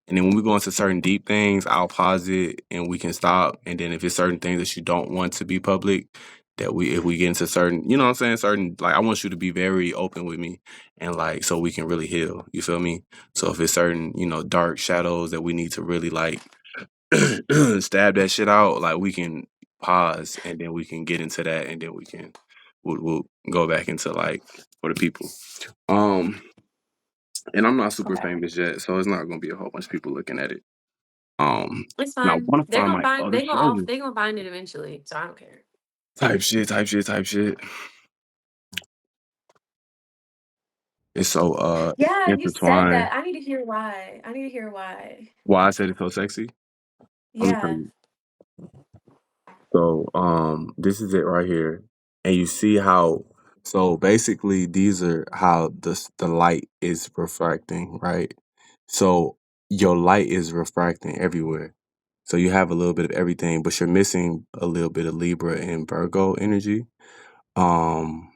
And then when we go into certain deep things, I'll pause it and we can stop. And then if it's certain things that you don't want to be public, that if we get into certain, you know what I'm saying? Certain, like, I want you to be very open with me and like, so we can really heal. You feel me? So if it's certain, dark shadows that we need to really like stab that shit out, like we can pause and then we can get into that and then we'll go back into like for the people. Um, and I'm not super Okay. famous yet, so it's not gonna be a whole bunch of people looking at it. It's And I fine. want to They're find gonna my find other they gonna off treasure. they gonna find it eventually, so I don't care. Type shit, type shit, type shit. It's so Yeah, you said intertwined. that. I need to hear why. I need to hear why. Why I said it's so sexy? I'm gonna tell Yeah. you. So this is it right here. And you see how so basically these are how the light is refracting, right? So your light is refracting everywhere. So you have a little bit of everything, but you're missing a little bit of Libra and Virgo energy. Um,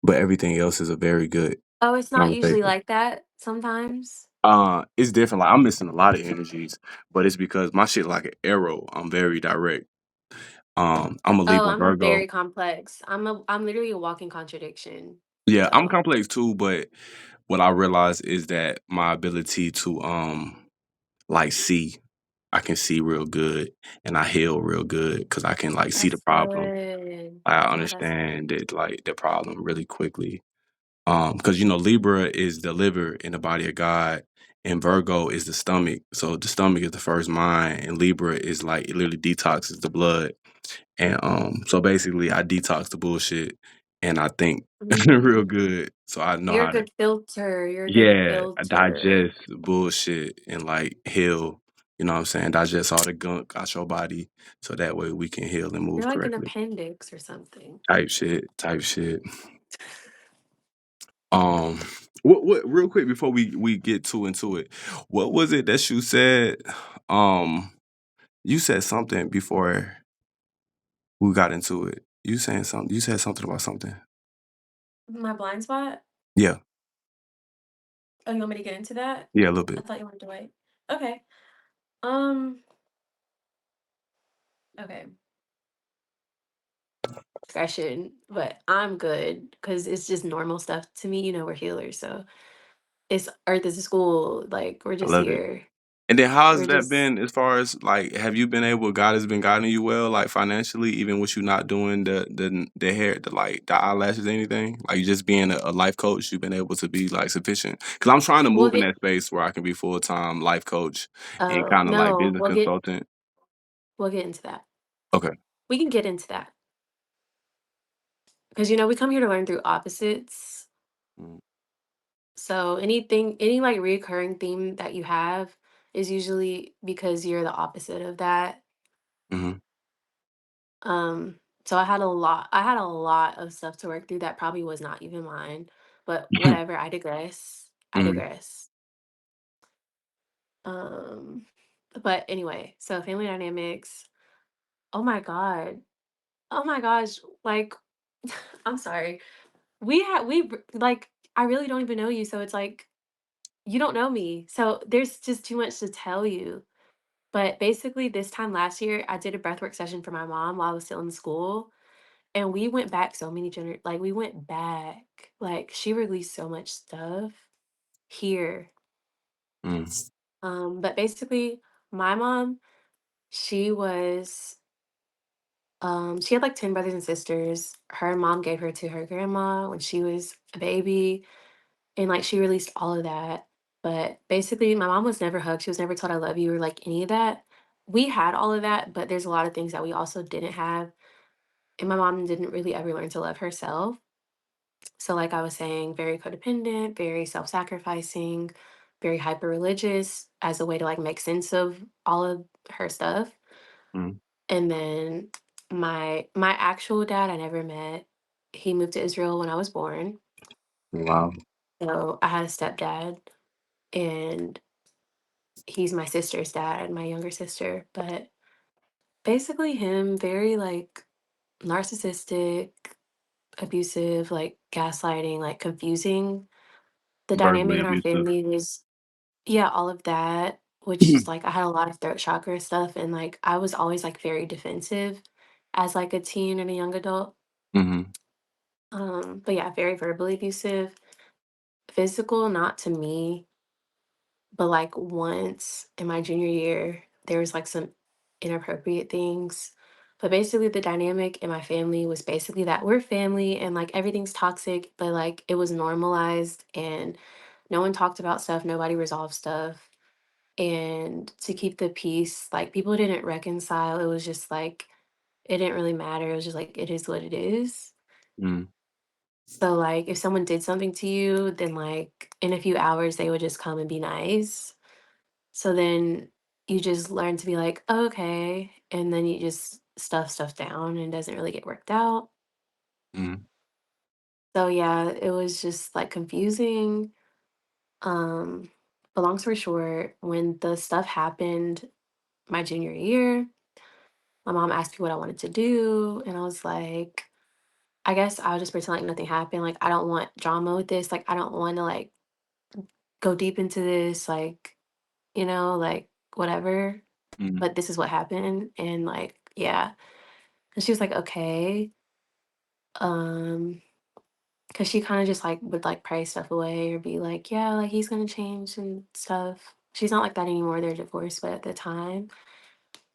but everything else is a very good Oh, it's not usually conversation. like that sometimes? It's different. Like I'm missing a lot of energies, but it's because my shit like an arrow. I'm very direct. I'm a Oh, Libra I'm a Virgo. very complex. I'm literally a walking contradiction. Yeah, I'm So, complex too, but what I realize is that my ability to like see, I can see real good and I heal real good because I can like see the that's problem. good. I Yeah, that's good. understand it like the problem really quickly. Because Libra is the liver in the body of God, and Virgo is the stomach. So the stomach is the first mind, and Libra is like it literally detoxes the blood. And so basically, I detox the bullshit, and I think real Mm. good. So I know You're a how to, good filter. You're a good yeah, filter. digest bullshit and like heal. You know what I'm saying? Digest all the gunk out your body, so that way we can heal and You're move like an correctly. appendix or something. Type shit. Type shit. Um, what real quick before we get too into it, what was it that you said? Um, you said something before we got into it. You saying something? You said something about something. My blind spot? Yeah, Oh, you want me to get into that? yeah, a little I bit. thought you wanted to wait. Okay. Um, okay. I shouldn't, but I'm good because it's just normal stuff to me. We're healers, so it's Earth is a school. Like we're I just love it. here. And then how has We're that just been as far as like have you been able God has been guiding you well, like financially, even with you not doing the hair, the eyelashes, anything? Like you just being a life coach, you've been able to be like sufficient. Cause I'm trying to we'll move in get. that space where I can be full time life coach and Oh kind of like no, business consultant. we'll get into that. Okay. We can get into that because we come here to learn through opposites. Mm, So any like recurring theme that you have is usually because you're the opposite of that. mm-hmm. So I had a lot of stuff to work through that probably was not even mine, but whatever, I digress. I Mm-hmm. digress. Um, but anyway, so family dynamics. Oh my God. Oh my gosh. Like, I'm sorry. Like, I really don't even know you. So it's like, you don't know me. So there's just too much to tell you. But basically, this time last year, I did a breathwork session for my mom while I was still in school. And we went back so many like we went back. Like she released so much stuff here. Mm, But basically my mom, she was she had like 10 brothers and sisters. Her mom gave her to her grandma when she was a baby. And like she released all of that. But basically my mom was never hugged. She was never told I love you or like any of that. We had all of that, but there's a lot of things that we also didn't have. And my mom didn't really ever learn to love herself. So, like I was saying, very codependent, very self sacrificing, very hyper religious as a way to like make sense of all of her stuff. mm. And then my actual dad I never met. He moved to Israel when I was born. Wow. So I had a stepdad and he's my sister's dad, my younger sister. But basically him very like narcissistic, abusive, like gaslighting, like confusing. The dynamic Verbally in our abusive. family was. Yeah, all of that, which is like I had a lot of throat chakra stuff and like I was always like very defensive as like a teen and a young adult. Mhm. But yeah, very verbally abusive. Physical, not to me, but like once in my junior year, there was like some inappropriate things. But basically the dynamic in my family was basically that we're family and like everything's toxic, but like it was normalized and no one talked about stuff, nobody resolved stuff. And to keep the peace, like people didn't reconcile. It was just like it didn't really matter. It was just like it is what it is. Mm, So like if someone did something to you, then like in a few hours they would just come and be nice. So then you just learn to be like, okay, and then you just stuff down and it doesn't really get worked out. mhm, So yeah, it was just like confusing. Um, but long story short, when the stuff happened my junior year, my mom asked me what I wanted to do, and I was like, I guess I'll just pretend like nothing happened. Like, I don't want drama with this. Like, I don't want to like go deep into this. Like, like whatever. mhm, But this is what happened, and like, yeah. And she was like, okay, um, because she kind of just like would like pray stuff away or be like, yeah, like he's gonna change and stuff. She's not like that anymore. They're divorced, but at the time,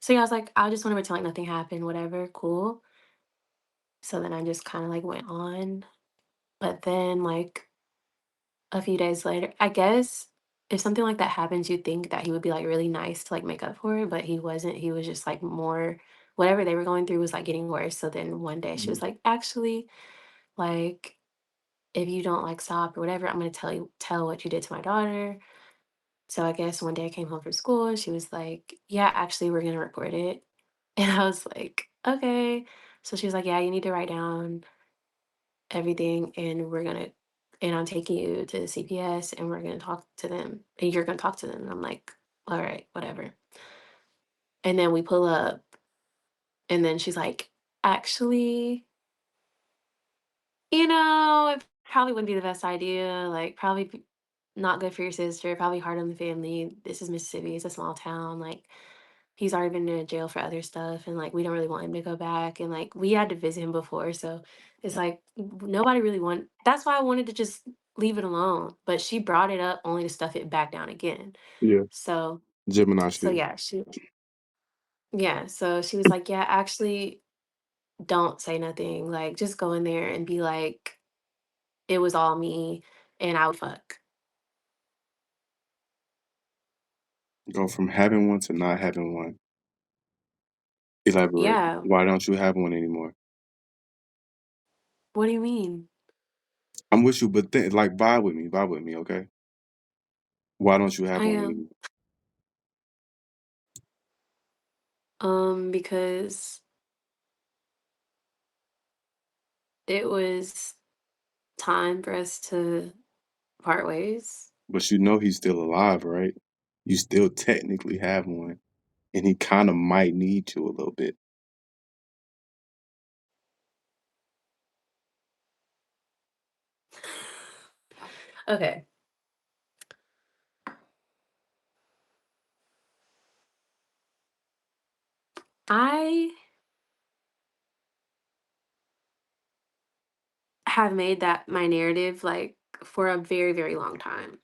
so yeah, I was like, I just want to pretend like nothing happened. Whatever, cool. So then I just kind of like went on. But then, like, a few days later, I guess if something like that happens, you'd think that he would be like really nice to like make up for it, but he wasn't. He was just like more, whatever they were going through was like getting worse. So then one day she mhm. was like, actually, like, if you don't like stop or whatever, I'm gonna tell what you did to my daughter. So I guess one day I came home from school and she was like, yeah, actually, we're gonna report it. And I was like, okay. So she was like, yeah, you need to write down everything and I'm taking you to the CPS and we're gonna talk to them and you're gonna talk to them. And I'm like, all right, whatever. And then we pull up and then she's like, actually, it probably wouldn't be the best idea. Like probably not good for your sister, probably hard on the family. This is Mississippi, it's a small town. Like he's already been in jail for other stuff and like we don't really want him to go back and like we had to visit him before so it's like nobody really want that's why I wanted to just leave it alone but she brought it up only to stuff it back down again Yeah, so Gemini so shit. yeah so she was like yeah actually don't say nothing like just go in there and be like it was all me and I would fuck Go from having one to not having one. Elaborate. yeah Why don't you have one anymore? what do you mean I'm with you, but like, vibe with me, okay? Why don't you have I one am anymore? because it was time for us to part ways. But you know he's still alive, right? You still technically have one, and he kinda might need you a little bit. Okay. I have made that my narrative like for a very, very long time.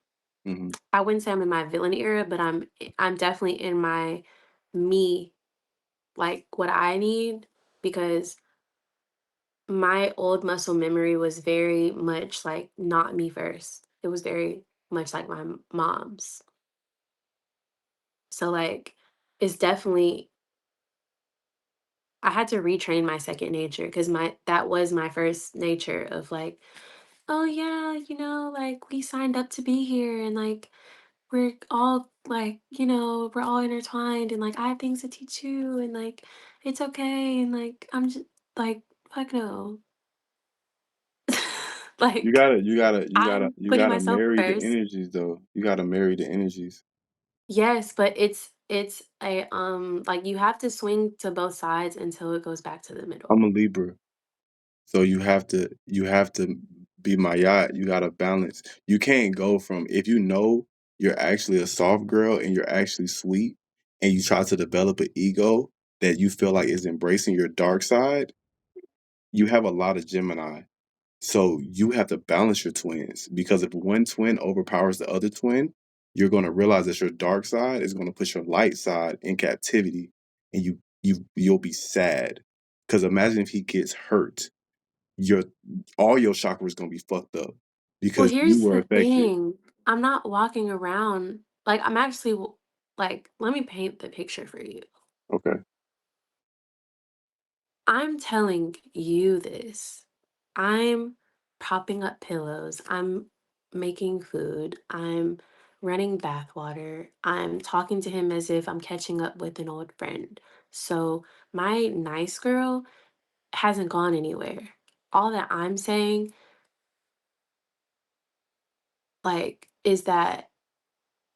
Mhm, I wouldn't say I'm in my villain era, but I'm definitely in my me, like what I need because my old muscle memory was very much like not me first. It was very much like my mom's. So like it's definitely I had to retrain my second nature because my that was my first nature of like, oh yeah, like we signed up to be here and like we're all like, we're all intertwined and like I have things to teach you and like it's okay and like I'm just like fuck no. You Like gotta you gotta you gotta I'm you putting gotta myself marry the first. energies, though. You gotta marry the energies. Yes, but it's a like you have to swing to both sides until it goes back to the I'm a middle. Libra, so you have to be my yacht. You gotta balance. You can't go from if you know you're actually a soft girl and you're actually sweet, and you try to develop an ego that you feel like is embracing your dark side, you have a lot of Gemini. So you have to balance your twins because if one twin overpowers the other twin, you're going to realize that your dark side is going to put your light side in captivity, and you'll be sad. Because imagine if he gets hurt, your all your chakras going to be fucked up Well, because you here's were the affected. thing. I'm not walking around like I'm actually like, let me paint the picture for you. Okay. I'm telling you this. I'm propping up pillows. I'm making food. I'm running bath water. I'm talking to him as if I'm catching up with an old friend. So my nice girl hasn't gone anywhere. All that I'm saying, like, is that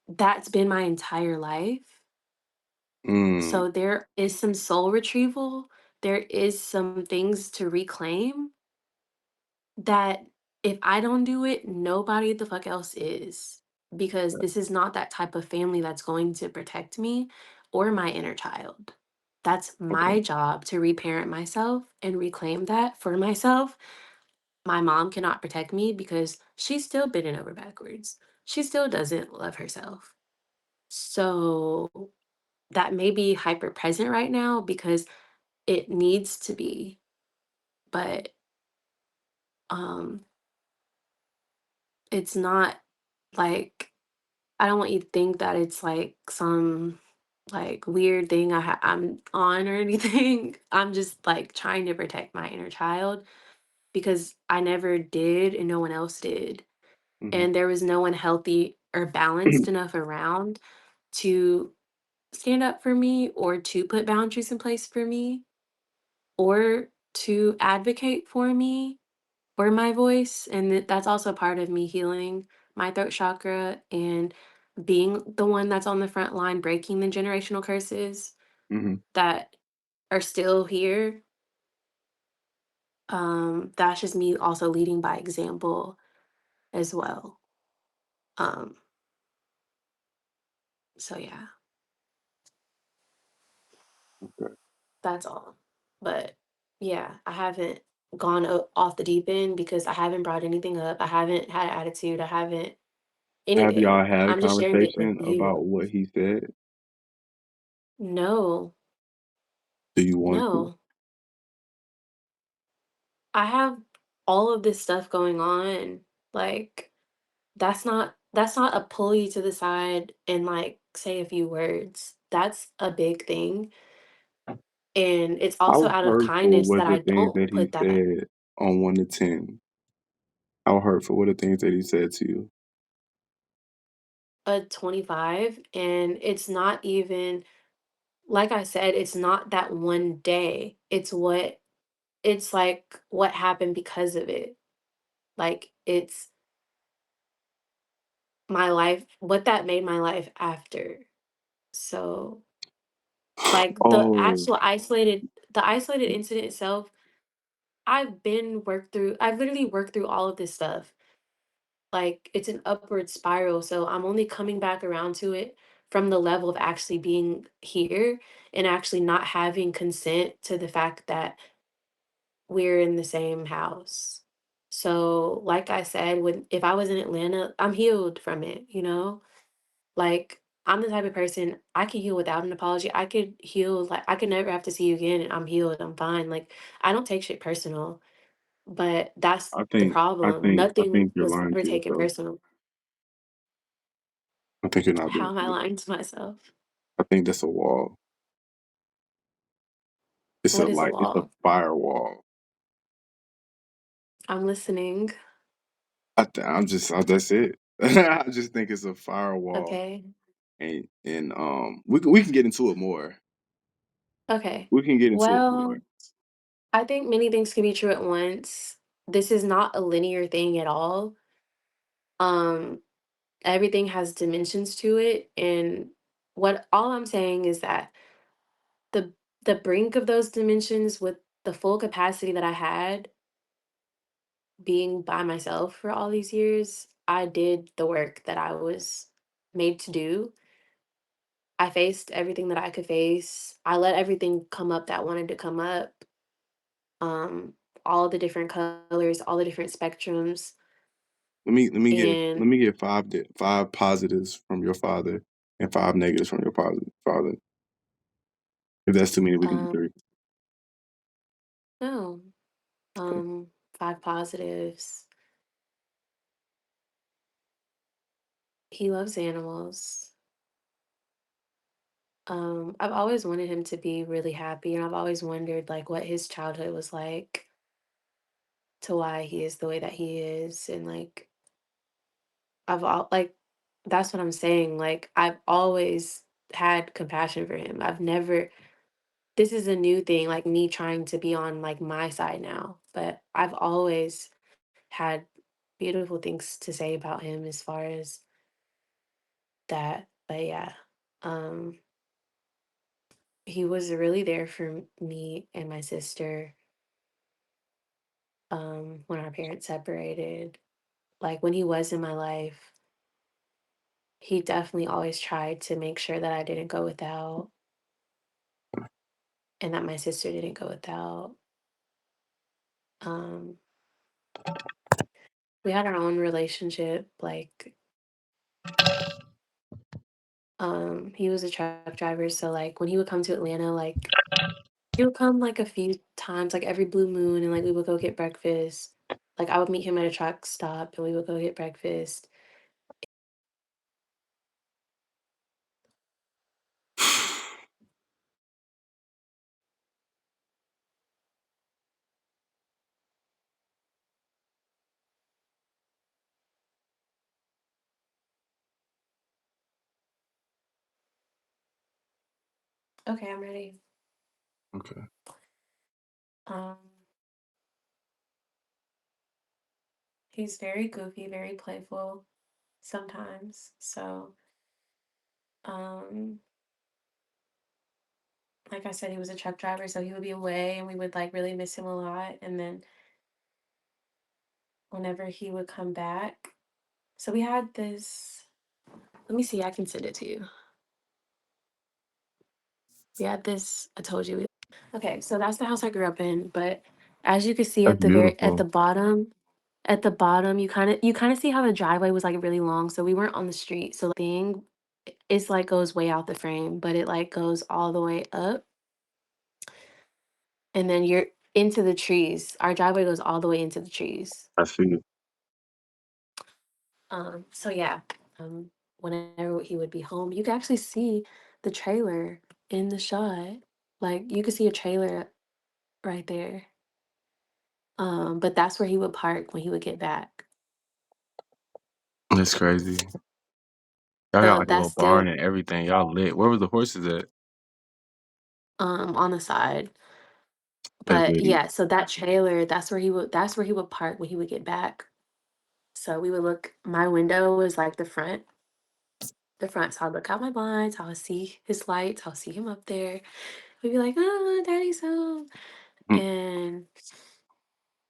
that's been my entire life. Mm, So there is some soul retrieval. There is some things to reclaim that if I don't do it, nobody the fuck else is. Because this is not that type of family that's going to protect me or my inner child. That's okay. my job to reparent myself and reclaim that for myself. My mom cannot protect me because she's still bending over backwards. She still doesn't love herself. So that may be hyper present right now because it needs to be, but um it's not like I don't want you to think that it's like some like weird thing I'm on or anything. I'm just like trying to protect my inner child because I never did and no one else did. Mhm. And there was no one healthy or balanced enough around to stand up for me or to put boundaries in place for me or to advocate for me or my voice. And that's also part of me healing my throat chakra and being the one that's on the front line breaking the generational curses Mhm. that are still here. That's just me also leading by example as well. Um, so yeah, Okay. that's all. But yeah, I haven't gone off the deep end because I haven't brought anything up. I haven't had attitude. I haven't Have y'all anything. had a I'm just sharing it with conversation about you. what he said? No, Do you want to? no. I have all of this stuff going on. Like that's not a pull you to the side and like say a few words. That's a big thing. And it's also How out of hurtful kindness were that the I things don't that he put that said on 1 to 10? How hurtful were the things that he said to you? a 25 and it's not even like I said, it's not that one day. It's like what happened because of it. Like it's my life, what that made my life after. So like Oh, the isolated incident itself, I've literally worked through all of this stuff. Like it's an upward spiral, so I'm only coming back around to it from the level of actually being here and actually not having consent to the fact that we're in the same house. So, like I said, when if I was in Atlanta, I'm healed from it, you know? Like, I'm the type of person I can heal without an apology. I could heal, like, I could never have to see you again and I'm healed. I'm fine. Like, I don't take shit personal, but that's I the think I problem. think I Nothing think you're was lying ever to taken yourself. personal. I think you're not How being am I real. lying to myself? I think that's a wall. What is a It's a wall? firewall. I'm listening. I'm just that's it. I just think it's a firewall, Okay. and we can get into it more. Okay. We can get into it more. Well, I think many things can be true at once. This is not a linear thing at all. Um, Everything has dimensions to it, and what all I'm saying is that the the brink of those dimensions with the full capacity that I had being by myself for all these years, I did the work that I was. made to do. I faced everything that I could face. I let everything come up that wanted to come up. Um, all the different colors, all the different spectrums, Let and me get 5 positives from your father and 5 negatives from your father. If that's too many, we can do um, 3. no, 5 positives. He loves animals. I've always wanted him to be really happy, and I've always wondered like what his childhood was like to why he is the way that he is, and like like that's what I'm saying. Like I've always had compassion for him. I've never this is a new thing, like me trying to be on like my side now, but I've always had beautiful things to say about him as far as that. But yeah, um, he was really there for me and my sister when our parents separated. Like when he was in my life, he definitely always tried to make sure that I didn't go without and that my sister didn't go without. Um, we had our own relationship. Like, he was a truck driver, so like when he would come to Atlanta, like he would come like a few times, like every blue moon, and like we would go get breakfast. Like I would meet him at a truck stop, and we would go get breakfast. Okay, I'm ready. Okay. Um, he's very goofy, very playful sometimes. So, um, like I said, he was a truck driver, so he would be away, and we would like really miss him a lot. And then whenever he would come back, so we had this. Let me see. I can send it to you. We had this. I told you. Okay, so that's the house I grew up in. But as you can see That's at the very beautiful. at the bottom, you kind of see how the driveway was like really long. So we weren't on the street. So thing is like goes way out the frame, but it like goes all the way up, and then you're into the trees. Our driveway goes all the way into the trees. I see it. So yeah, um, whenever he would be home, you could actually see the trailer in the shot. Like you could see a trailer right there. But that's where he would park when he would get back. That's crazy. Y'all got So like a little that's barn still and everything. Y'all lit. Where was the horses at? on the side. That's But lit. yeah, so that trailer, that's where he would park when he would get back. So we would look my window was like the front, so I'd look out my blinds, I would see his lights, I'll see him up there. We'd be like, "Oh, daddy's home." Mm,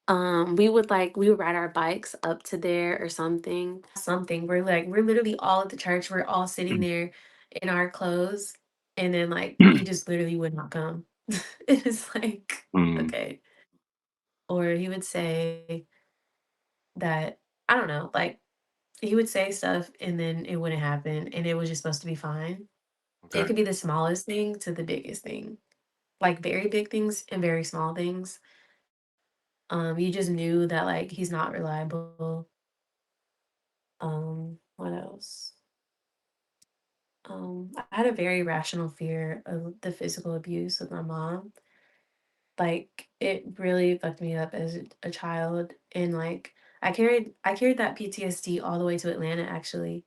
And we would ride our bikes up to there or something. We're literally all at the church. We're all sitting mm, there in our clothes, and then like he just literally would not come. It's like, mm. okay. Or he would say that I don't know, like he would say stuff and then it wouldn't happen and it was just supposed to be fine. It Okay. could be the smallest thing to the biggest thing. Like very big things and very small things. You just knew that like he's not reliable. What else? I had a very rational fear of the physical abuse with my mom. Like it really fucked me up as a child, and like I carried that PTSD all the way to Atlanta. Actually,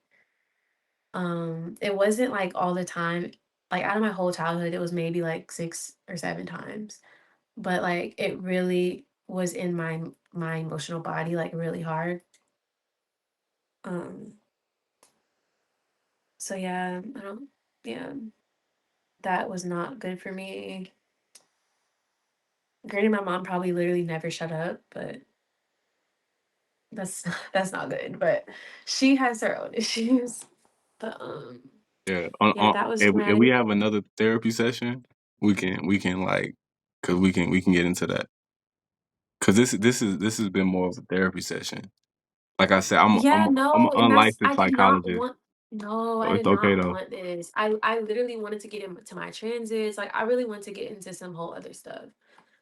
it wasn't like all the time. Like out of my whole childhood, it was maybe like 6 or 7 times, but like it really was in my emotional body like really hard. Um, so yeah, I don't. Yeah, that was not good for me. Granted, my mom probably literally never shut up, but that's that's not good. But she has her own issues. But Yeah. yeah, that was If we traumatic. have another therapy session, we can like, cause we can get into that. Cause this has been more of a therapy session. Like I said, Yeah, I'm an no, and that's unlicensed I did not psychologist, want no, so I it's did okay not though. want this. I literally wanted to get into my transits. Like I really want to get into some whole other stuff.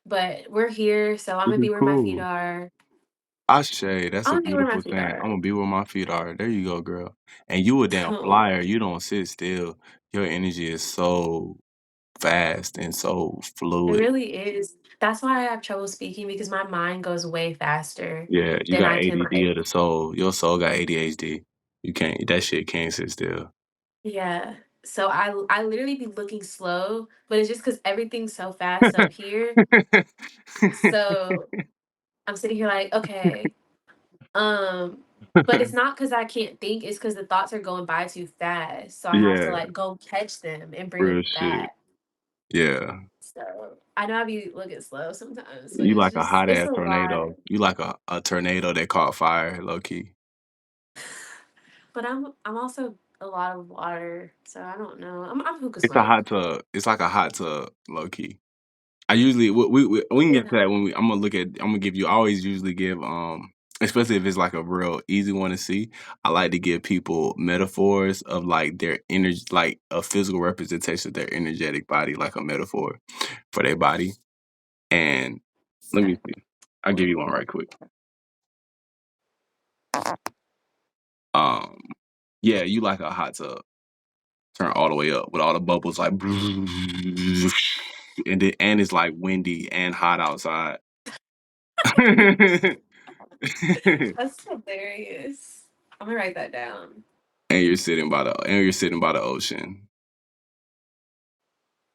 But we're here, so I'm Which gonna is be where my feet cool. are. Ashe, that's I'm a gonna be where my beautiful feet saying. are. Imma be where my feet are. There you go, girl. And you a damn flyer. You don't sit still. Your energy is so fast and so It fluid. really is. That's why I have trouble speaking because my mind goes way faster Yeah, you than got I can ADD like of the soul. Your soul got ADHD. You can't that shit can't sit still. yeah. So I literally be looking slow, but it's just because everything's so fast up here. So I'm sitting here like, okay. But it's not because I can't think, it's because the thoughts are going by too fast. So I have to Yeah, like go catch them and bring real it shit. back. Yeah. So I know I be looking slow sometimes, but You like a hot it's ass a lot. tornado. You like a tornado that caught fire, low key. But I'm also a lot of water, so I don't know. I'm hookah It's a smoke. hot tub. It's like a hot tub, low key. I usually we can get Yeah. to that when we. I'm gonna give you. I always usually give especially if it's like a real easy one to see. I like to give people metaphors of like their energy, like a physical representation of their energetic body, like a metaphor for their body. And let me see. I'll give you one right quick. Um, yeah, you like a hot tub. Turn all the way up with all the bubbles like, and it's like windy and hot outside. That's hilarious. I'm gonna write that down. And you're sitting by the ocean,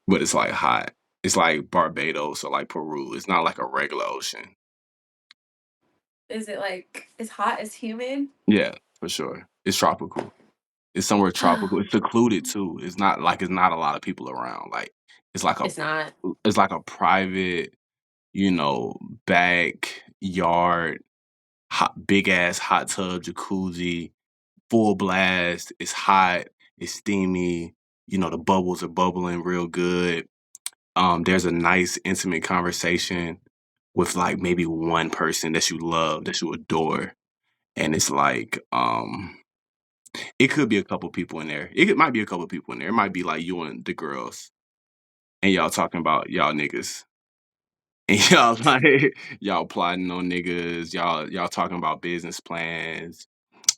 but it's like hot. It's like Barbados or like Peru. It's not like a regular ocean. Is it like as hot as humid? Yeah, for sure. It's tropical. It's somewhere tropical. It's secluded too. It's not a lot of people around. Like it's like a It's not. it's like a private, you know, backyard, big ass hot tub, jacuzzi, full blast. It's hot. It's steamy. You know, the bubbles are bubbling real good. There's a nice intimate conversation with like maybe one person that you love, that you adore. And it's like, it could be a couple people in there. Might be a couple people in there. It might be like you and the girls, and y'all talking about y'all niggas. And y'all like y'all plotting on niggas, y'all talking about business plans,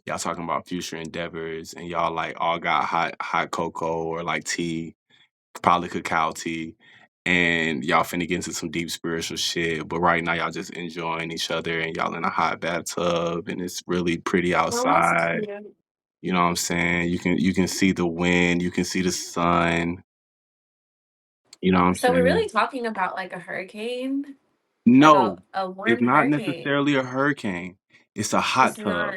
y'all talking about future endeavors, and y'all like all got hot cocoa or like tea, probably cacao tea, and y'all finna get into some deep spiritual shit. But right now, y'all just enjoying each other, and y'all in a hot bathtub, and it's really pretty Well, that's outside. cute. You know what I'm saying? You can see the wind, you can see the sun. You know what I'm So we're saying? really talking about like a hurricane, like No, a it's one not hurricane. necessarily a hurricane. It's a hot It's tub. not.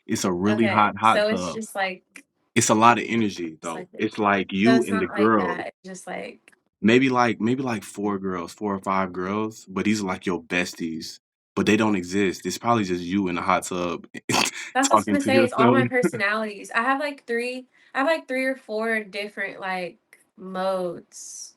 It's a really Okay. hot So it's tub. just like It's a lot of energy it's though. like this. It's like So you it's and the not like girls. that. It's just like Maybe like 4 girls, 4 or 5 girls, but these are like your besties, but they don't exist. It's probably just you in the hot tub that's what I was talking gonna to say. It's all yourself. my personalities. I have like three or four different like modes,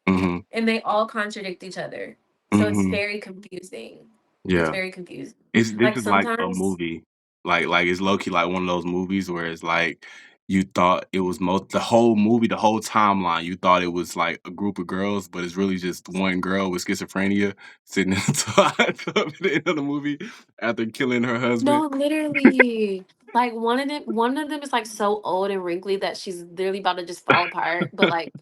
Mhm, and they all contradict each other. So it's mhm. very confusing. It's Yeah. very confusing. This Like is like a sometimes movie. Like it's low key like one of those movies where it's like you thought it was the whole movie, the whole timeline, you thought it was like a group of girls, but it's really just one girl with schizophrenia sitting in the at the end of the movie after killing her husband. no, literally. Like one of them is like so old and wrinkly that she's literally about to just fall apart. But like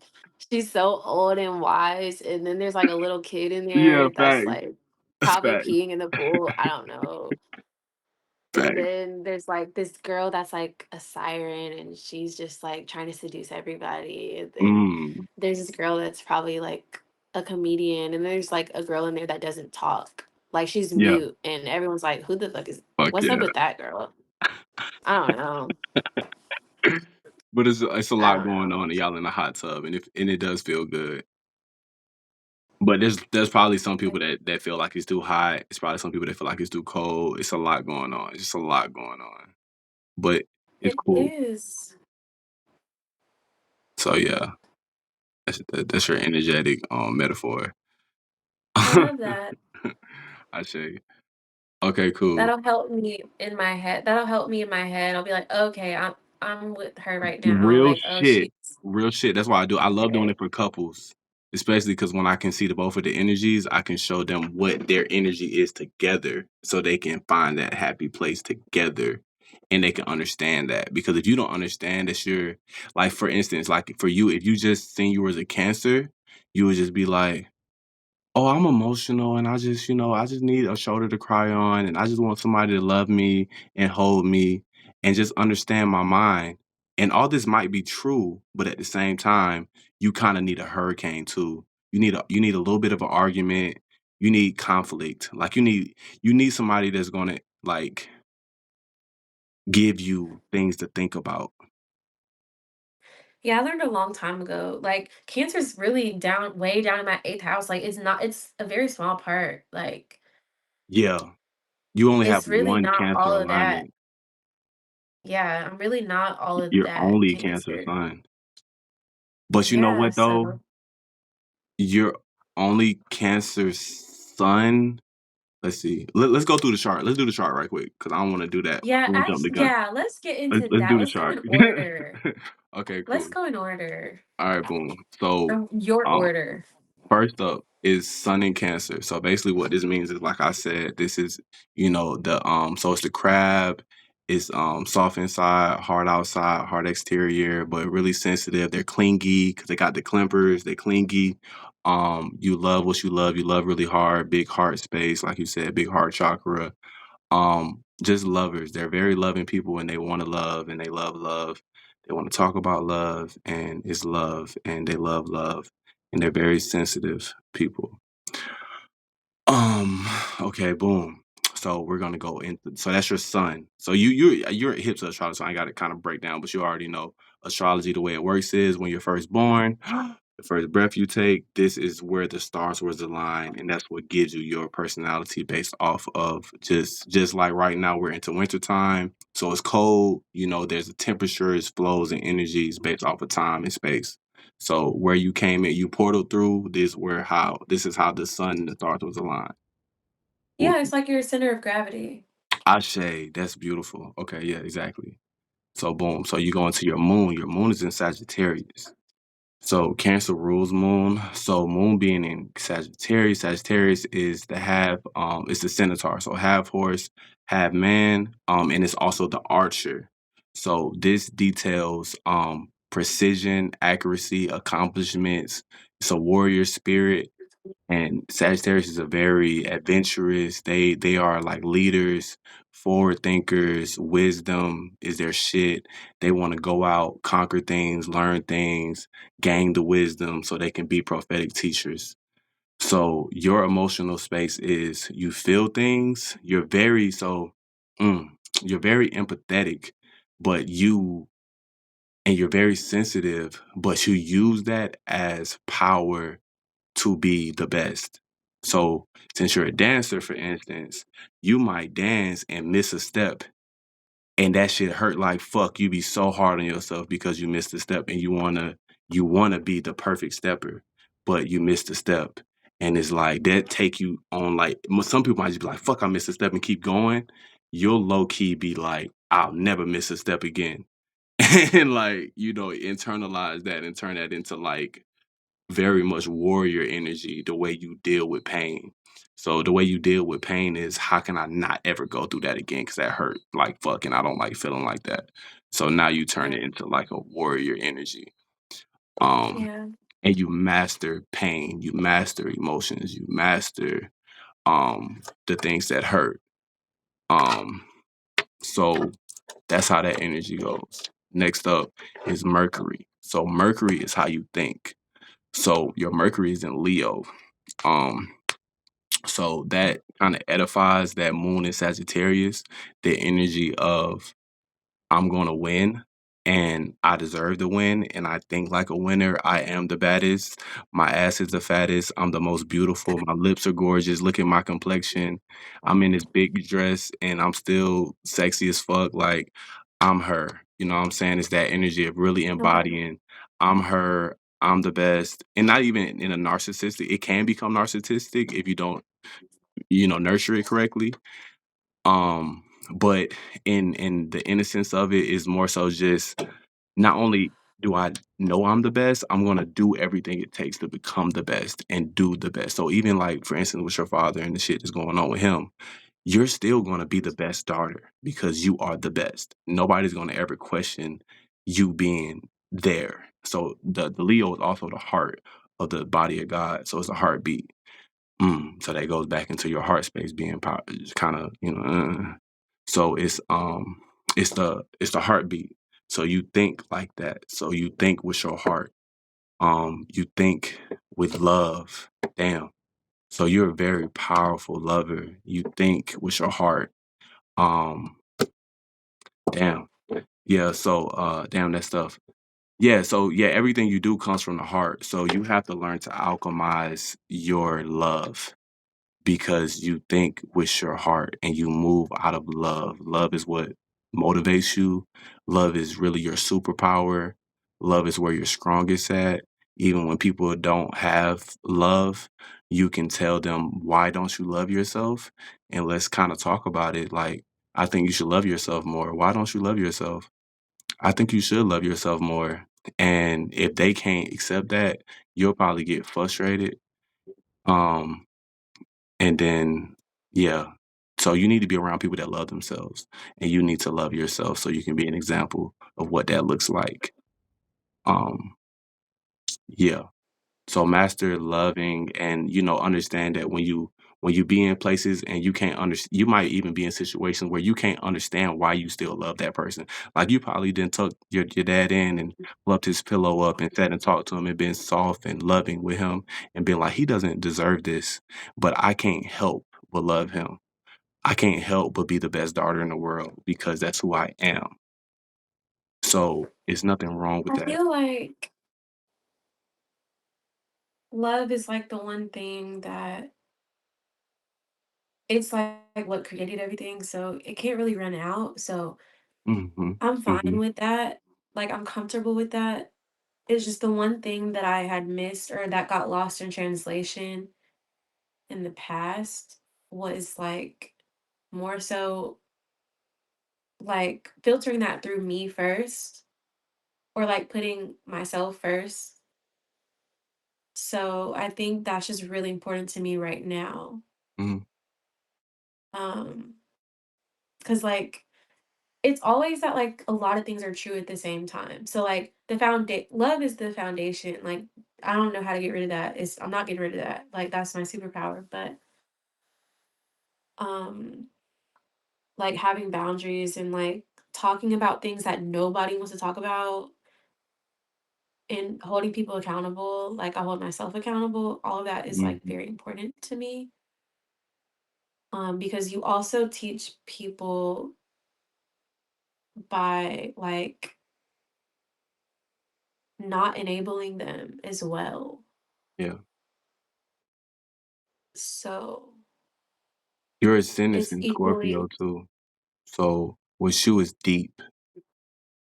she's so old and wise. And then there's like a little kid in Yeah, there that's facts. like probably Facts. peeing in the pool. I don't know. And Facts. then there's like this girl that's like a siren and she's just like trying to seduce everybody. And then Mm, there's this girl that's probably like a comedian. And there's like a girl in there that doesn't talk. Like she's yeah, mute. And everyone's like, who the fuck is fuck what's up yeah. with that girl? I don't know. But it's a I lot don't going know. on and y'all in the hot tub and it does feel good. But there's probably some people that feel like it's too hot. It's probably some people that feel like it's too cold. It's a lot going on. It's just a lot going on. But it's It cool. is. So yeah, that's your energetic metaphor. I love that. I say. Okay, cool. That'll help me in my head. That'll help me in my head. I'll be like, "Okay, I'm with her right now." Real Like, "Oh, shit. she's Real shit. That's why I do. I love doing okay." it for couples, especially because when I can see the both of the energies, I can show them what their energy is together, so they can find that happy place together, and they can understand that. Because if you don't understand that you're like, for instance, like for you, if you just seen you as a Cancer, you would just be like, oh, I'm emotional and I just, I just need a shoulder to cry on and I just want somebody to love me and hold me and just understand my mind. And all this might be true, but at the same time, you kind of need a hurricane too. You need a little bit of an argument. You need conflict. Like you need somebody that's going to like give you things to think about. Yeah, I learned a long time ago. Like, Cancer's really down way down in my 8th house. Like, it's a very small part. Like, Yeah. You only have it's really one not Cancer all of that. alignment. Yeah, I'm really not all of You're that only Cancer Cancer. sign. But you know Yeah, what though? so You're only Cancer sun. Let's see. Let's go through the chart. Let's do the chart right quick because I don't want to do that. I yeah, want to jump the gun. yeah, let's get Let's into let's that. do the Let's go chart. in order. Okay, Let's cool. go in order. All right, boom. So, Your um, order. first up is Sun in Cancer. So basically, what this means is, like I said, this is the. So it's the crab. It's soft inside, hard outside, hard exterior, but really sensitive. They're clingy because they got the clippers. They clingy. You love what you love. You love really hard, big heart space, like you said, big heart chakra. Just lovers. They're very loving people, and they want to love, and they love love. They want to talk about love, and it's love, and they love, and they're very sensitive people. Um, okay, boom. So we're gonna go into so that's your sun. So you're hip to astrology, so I gotta kind of break down, but you already know astrology. The way it works is when you're first born, the first breath you take, this is where the stars was aligned, and that's what gives you your personality based off of just like right now we're into winter time, so it's cold. There's a temperatures, flows, and energies based off of time and space. So where you came in, you portal through this is how the sun and the stars was aligned. Well, Yeah, it's like your center of gravity. Ashe, that's beautiful. Okay, yeah, exactly. So boom. So you go into your moon. Your moon is in Sagittarius. So Cancer rules moon. So moon being in Sagittarius, Sagittarius is the half, it's the centaur. So half horse, half man, and it's also the archer. So this details precision, accuracy, accomplishments. It's a warrior spirit. And Sagittarius is a very adventurous. They are like leaders, forward thinkers. Wisdom is their shit. They want to go out, conquer things, learn things, gain the wisdom so they can be prophetic teachers. So your emotional space is you feel things. Mm, you're very empathetic, but you're very sensitive, but you use that as power to be the best. So, since you're a dancer, for instance, you might dance and miss a step, and that shit hurt like fuck. You be so hard on yourself because you missed a step, and you wanna be the perfect stepper, but you missed a step, and it's like that take you on like some people might just be like fuck, I missed a step and keep going. You'll low key be like I'll never miss a step again, and like internalize that and turn that into like very much warrior energy, the way you deal with pain. So the way you deal with pain is how can I not ever go through that again? Because that hurt like fuck and I don't like feeling like that. So now you turn Yeah. it into like a warrior energy. Um Yeah. and you master pain, you master emotions, you master the things that hurt. Um so that's how that energy goes. Next up is Mercury. So Mercury is how you think. So your Mercury is in Leo. Um, so that kind of edifies that moon in Sagittarius, the energy of I'm gonna win and I deserve to win and I think like a winner. I am the baddest. My ass is the fattest. I'm the most beautiful. My lips are gorgeous. Look at my complexion. I'm in this big dress and I'm still sexy as fuck. Like I'm her. You know what I'm saying? It's that energy of really Okay. embodying. I'm her, I'm the best, and not even in a narcissistic. It can become narcissistic if you don't, nurture it correctly. Um, but in the innocence of it is more so just not only do I know I'm the best, I'm gonna do everything it takes to become the best and do the best. So even like for instance with your father and the shit that's going on with him, you're still gonna be the best daughter because you are the best. Nobody's gonna ever question you being there. So the Leo is also the heart of the body of God. So it's a heartbeat. So that goes back into your heart space being kind of, so it's the heartbeat. So you think like that. So you think with your heart. You think with love. Damn. So you're a very powerful lover. You think with your heart. Um, damn. Yeah, so damn that stuff. Yeah, so yeah, everything you do comes from the heart. So you have to learn to alchemize your love because you think with your heart and you move out of love. Love is what motivates you. Love is really your superpower. Love is where you're strongest at. Even when people don't have love, you can tell them, why don't you love yourself? And let's kind of talk about it. Like, I think you should love yourself more. Why don't you love yourself? I think you should love yourself more. And if they can't accept that, you'll probably get frustrated. Um, and then, yeah. So you need to be around people that love themselves and you need to love yourself so you can be an example of what that looks like. Um, yeah. So master loving and, understand that when you be in places and you can't understand, you might even be in situations where you can't understand why you still love that person. Like you probably didn't tuck your dad in and fluffed his pillow up and sat and talked to him and been soft and loving with him and been like, he doesn't deserve this, but I can't help but love him. I can't help but be the best daughter in the world because that's who I am. So it's nothing wrong with I that. feel like love is like the one thing that it's like what created everything, so it can't really run out. So Mhm. I'm fine Mhm. with that. Like I'm comfortable with that. It's just the one thing that I had missed or that got lost in translation in the past was like more so like filtering that through me first or like putting myself first. So I think that's just really important to me right now. Mhm. Um, because like it's always that like a lot of things are true at the same time. So like love is the foundation. Like I don't know how to get rid of that. I'm not getting rid of that. Like that's my superpower. But um like having boundaries and like talking about things that nobody wants to talk about and holding people accountable, like I hold myself accountable, all of that is like Mhm. very important to me. Because you also teach people by like not enabling them as well. Yeah. So Your ascendant's it's in Scorpio equally too. So with you is deep.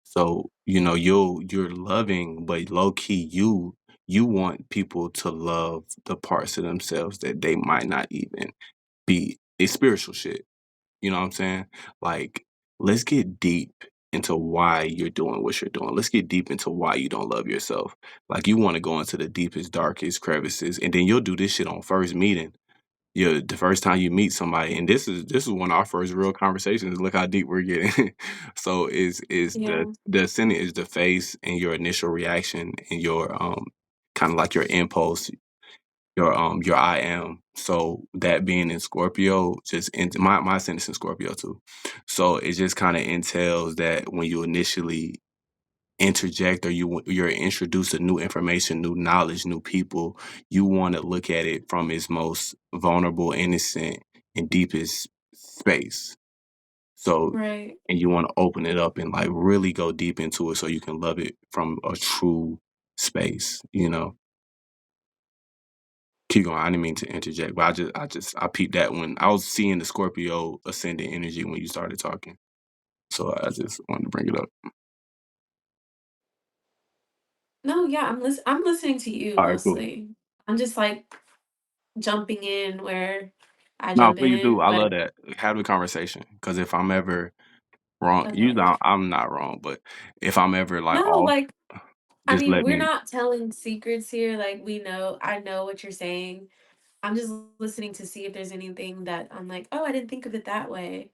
So, you're loving, but low key you want people to love the parts of themselves that they might not even be. It's spiritual shit. You know what I'm saying? Like, let's get deep into why you're doing what you're doing. Let's get deep into why you don't love yourself. Like you want to go into the deepest, darkest crevices, and then you'll do this shit on first meeting. The first time you meet somebody, and this is one of our first real conversations. Look how deep we're getting. So is the yeah, the ascendant is the face and your initial reaction and your kind of like your impulse, your I am. So that being in Scorpio, my ascendant's in Scorpio too. So it just kind of entails that when you initially interject or you're introduced to new information, new knowledge, new people, you want to look at it from its most vulnerable, innocent, and deepest space. So right. and you want to open it up and like really go deep into it so you can love it from a true space. Keep going. I didn't mean to interject, but I peeped that when I was seeing the Scorpio ascendant energy when you started talking. So I just wanted to bring it up. No, yeah, I'm listening to you All right, cool. mostly. I'm just, like, jumping in where I No, jump please do. in, I but love that. Have the conversation because if I'm ever wrong, usually okay. I'm not wrong, but if I'm ever like No, off, like, I just mean, let we're me. not telling secrets here, like, I know what you're saying. I'm just listening to see if there's anything that I'm like, "Oh, I didn't think of it that way."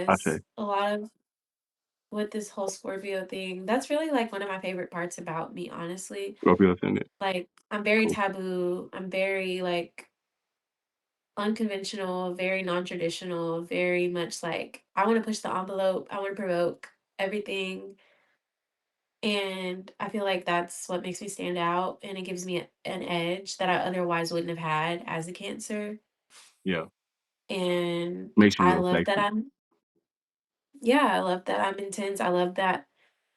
I Because say a lot of with this whole Scorpio thing, that's really, like, one of my favorite parts about me, honestly. Scorpio ascendant. Like, I'm very Cool. taboo, I'm very, like, unconventional, very non-traditional, very much like, I wanna push the envelope, I wanna provoke everything, and I feel like that's what makes me stand out, and it gives me an edge that I otherwise wouldn't have had as a Cancer, Yeah, and makes you I real love that sexy. I love that I'm intense, I love that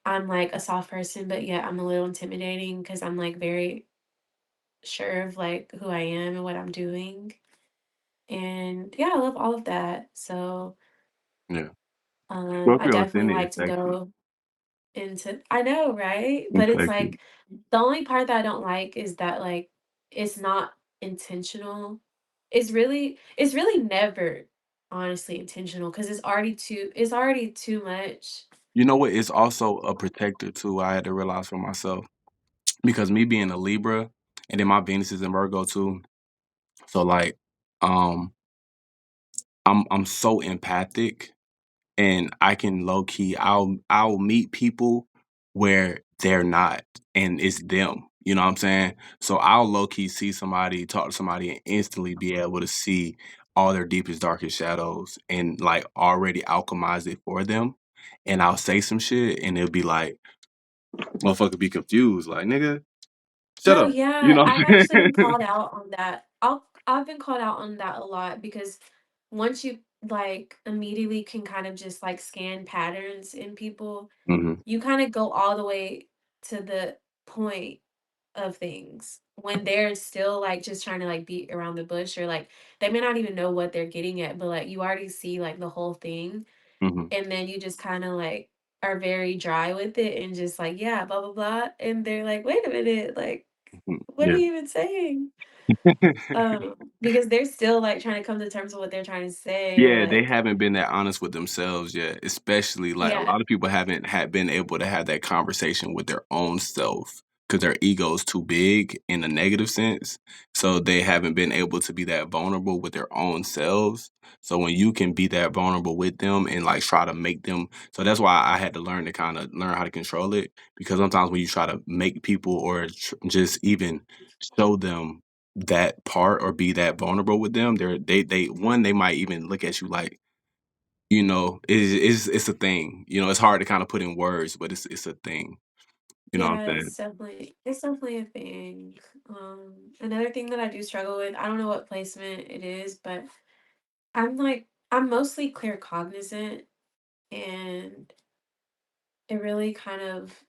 I'm, like, a soft person, but yet I'm a little intimidating because 'cause I'm, like, very sure of, like, who I am and what I'm doing, and, yeah, I love all of that, so, Yeah, I Scorpio definitely ascendant is like to sexy. go into I know, right? It's But it's, sexy. like, the only part that I don't like is that, like, it's not intentional. It's really never honestly intentional because it's already too much. You know what? It's also a protector too. I had to realize for myself because me being a Libra and then my Venus is in Virgo too. So like, um, I'm so empathic and I can low key I'll meet people where they're not and it's them. You know what I'm saying? So I'll low key see somebody, talk to somebody, and instantly be able to see all their deepest, darkest shadows and like already alchemize it for them. And I'll say some shit and it'll be like, motherfucker be confused, like nigga, shut No, up. You yeah, know? I've actually been called out on that. I've been called out on that a lot because once you, like, immediately can kind of just, like, scan patterns in people, hmm you kinda go all the way to the point of things when they're still, like, just trying to, like, beat around the bush or, like, they may not even know what they're getting at, but, like, you already see, like, the whole thing, hmm and then you just kinda, like, are very dry with it and just like, "Yeah, blah, blah, blah," and they're like, "Wait a minute, like, what are Yeah. you even saying?" Because they're still, like, trying to come to terms with what they're trying to say or, Yeah, they like haven't been that honest with themselves yet, especially, like, a yeah. lot of people haven't had been able to have that conversation with their own self because their ego is too big in a negative sense, so they haven't been able to be that vulnerable with their own selves, so when you can be that vulnerable with them and, like, try to make them so that's why I had to learn to kinda learn how to control it, because sometimes when you try to make people or just even show them that part or be that vulnerable with them, they one, they might even look at you like, it's a thing. It's hard to kinda put in words, but it's a thing. You know what Yeah, I'm saying? it's definitely a thing. Another thing that I do struggle with, I don't know what placement it is, but I'm mostly clear cognizant and it really kind of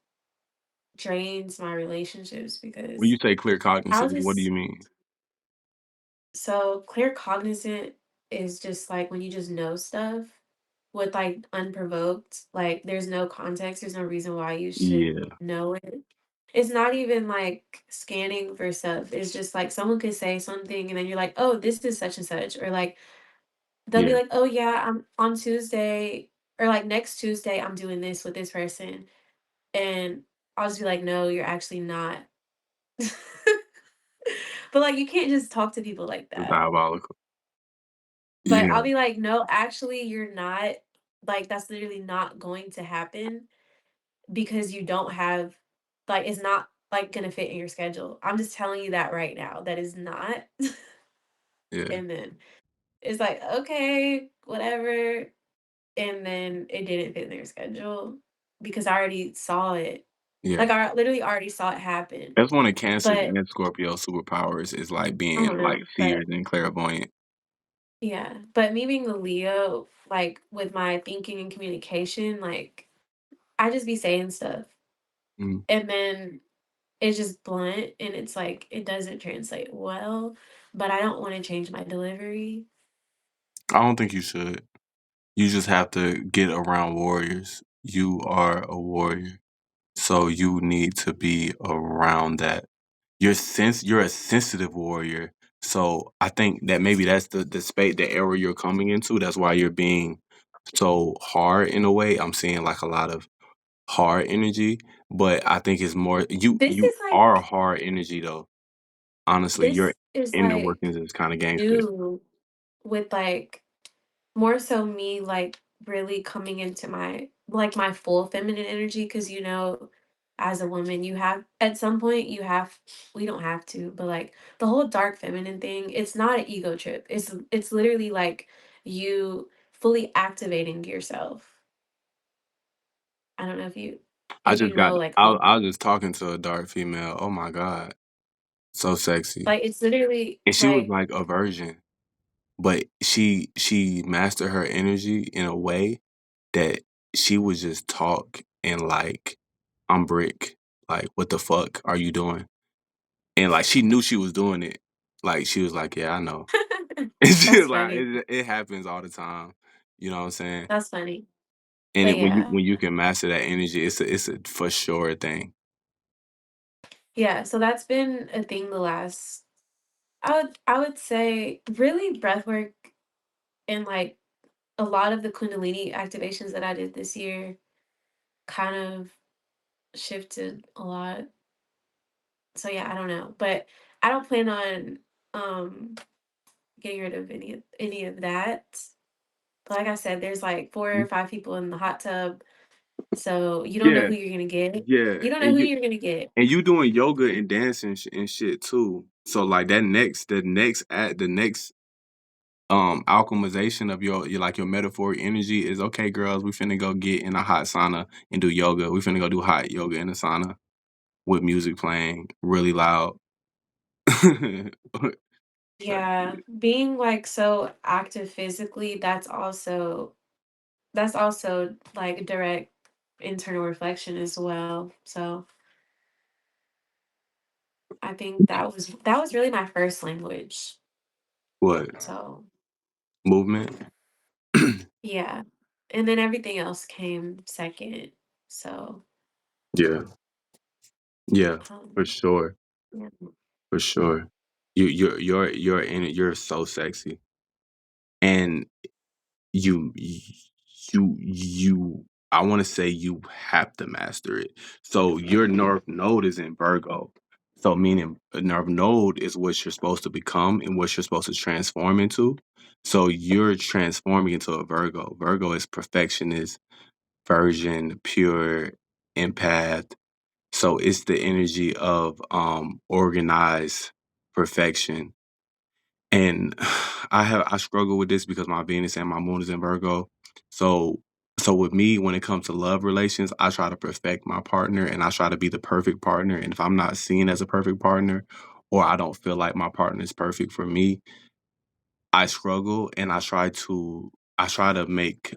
drains my relationships When you because say clear I'll cognizant, what do just you mean? so clear cognizant is just like when you just know stuff with like unprovoked, like there's no context, there's no reason why you should Yeah, know it. It's not even like scanning for stuff. It's just like someone could say something and then you're like, oh, this is such and such. Or like they'll be yeah, like, oh yeah, I'm on Tuesday or like next Tuesday, I'm doing this with this person. And I'll just be like, no, you're actually not. But like you can't just talk to people like it's that. diabolical. But I'll Yeah, be like, no, actually, you're not. Like that's literally not going to happen because you don't have like it's not like gonna fit in your schedule. I'm just telling you that right now. That is not. yeah, And then it's like, okay, whatever. And then it didn't fit in their schedule because I already saw it. yeah. Like I literally already saw it happen. That's one of Cancer's But and Scorpio superpowers is, like, I being, don't like, know. seers and clairvoyant. Yeah. But me being the Leo, like with my thinking and communication, like I just be saying stuff. Mhm. And then it's just blunt and it's like it doesn't translate well, but I don't wanna change my delivery. I don't think you should. You just have to get around warriors. You are a warrior. So you need to be around that. You're a sensitive warrior. So I think that maybe that's the space, the era you're coming into. That's why you're being so hard in a way. I'm seeing like a lot of hard energy, but I think it's more This you is are a like hard energy though. Honestly, your this is inner like workings is kind of gangster. new with like more so me like really coming into my like my full feminine energy because as a woman you have at some point you have we don't have to but like the whole dark feminine thing it's not an ego trip it's literally like you fully activating yourself. I don't know I if just you got know like I was just talking to a dark female. Oh my god, so sexy. like it's literally And she was like like a virgin, but she mastered her energy in a way that she would just talk and like, "I'm Brick. Like, what the fuck are you doing?" And like she knew she was doing it. Like she was like, "Yeah, I know." It's that's just like funny. it happens all the time. You know what I'm saying? That's funny. And But yeah. when you can master that energy, it's a for sure thing. Yeah, so that's been a thing the last I would say really breath work and like a lot of the Kundalini activations that I did this year kind of shifted a lot. So yeah, I don't know. But I don't plan on um getting rid of any of that. But like I said, there's like four or five people in the hot tub. So you don't know Yeah, who you're gonna get. yeah, You don't know who you're gonna get. and you doing yoga and dancing and shit too. So like that the next alchemization of your like your metaphoric energy is okay, girls. We finna go get in a hot sauna and do yoga. We finna go do hot yoga in the sauna with music playing really loud. But Yeah, being like so active physically, that's also like direct internal reflection as well. So I think that was really my first language. what So movement? yeah. And then everything else came second. So Yeah, yeah, for um sure, yeah. for sure. You're in it. You're so sexy, and you you I want to say you have to master it. So your North Node is in Virgo. So meaning a North Node is what you're supposed to become and what you're supposed to transform into. So you're transforming into a Virgo. Virgo is perfectionist, virgin, pure, empath. So it's the energy of organized perfection. And I struggle with this because my Venus and my moon is in Virgo. So so with me, when it comes to love relations, I try to perfect my partner and I try to be the perfect partner. And if I'm not seen as a perfect partner or I don't feel like my partner is perfect for me, I struggle and I try to make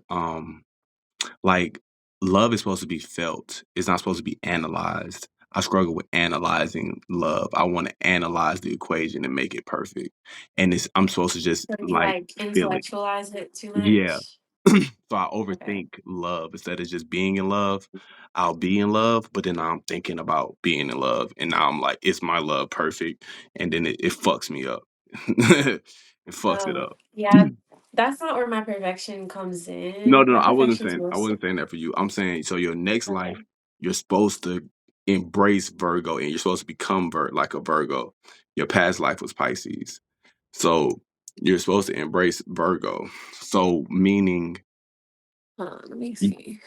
like, love is supposed to be felt. It's not supposed to be analyzed. I struggle with analyzing love. I wanna analyze the equation and make it perfect, and I'm supposed to just, So you like, like feel it. intellectualize it too Yeah. much? So I Okay. overthink love instead of just being in love. I'll be in love, but then I'm thinking about being in love, and now I'm like, "Is my love perfect?" And then it fucks me up. It fucks it Oh, up. yeah. That's not where my perfection comes No, in. no, no, My perfection's I most wasn't saying that for you. I'm saying so your next life, okay. you're supposed to embrace Virgo and you're supposed to become like a Virgo. Your past life was Pisces. So you're supposed to embrace Virgo. So meaning Hold on, let me you- see.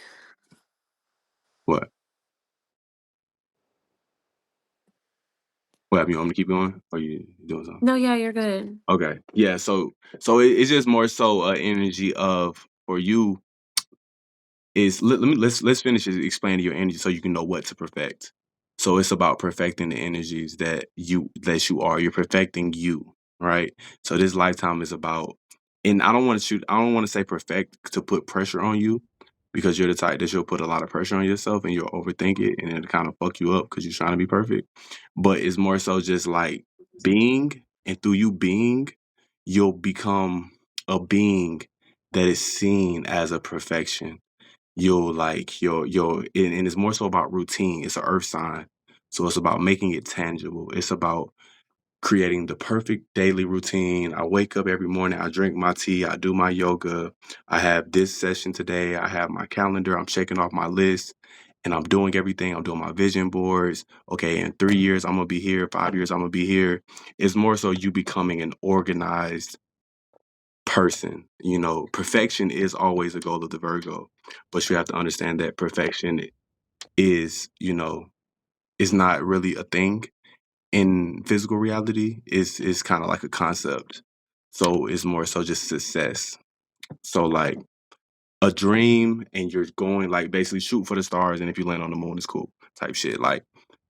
what? What have you want me to keep going? Or you doing something? No, yeah, you're good. Okay. Yeah, it's just more so energy of for you is let's finish explaining your energy so you can know what to perfect. So it's about perfecting the energies that you are. You're perfecting you, right? So this lifetime is about, and I don't want to say perfect to put pressure on you because you're the type that you'll put a lot of pressure on yourself and you'll overthink it and it'll kind of fuck you up because you're trying to be perfect. But it's more so just like being, and through you being, you'll become a being that is seen as a perfection, you'll like your and it's more so about routine. It's an earth sign. So it's about making it tangible. It's about creating the perfect daily routine. I wake up every morning, I drink my tea, I do my yoga. I have this session today. I have my calendar. I'm checking off my list and I'm doing everything. I'm doing my vision boards. Okay, in 3 years, I'm going to be here. 5 years, I'm going to be here. It's more so you becoming an organized person. You know, perfection is always a goal of the Virgo, but you have to understand that perfection is, is not really a thing in physical reality. Is kind of like a concept. So it's more so just success. So like a dream and you're going like basically shoot for the stars and if you land on the moon it's cool type shit. Like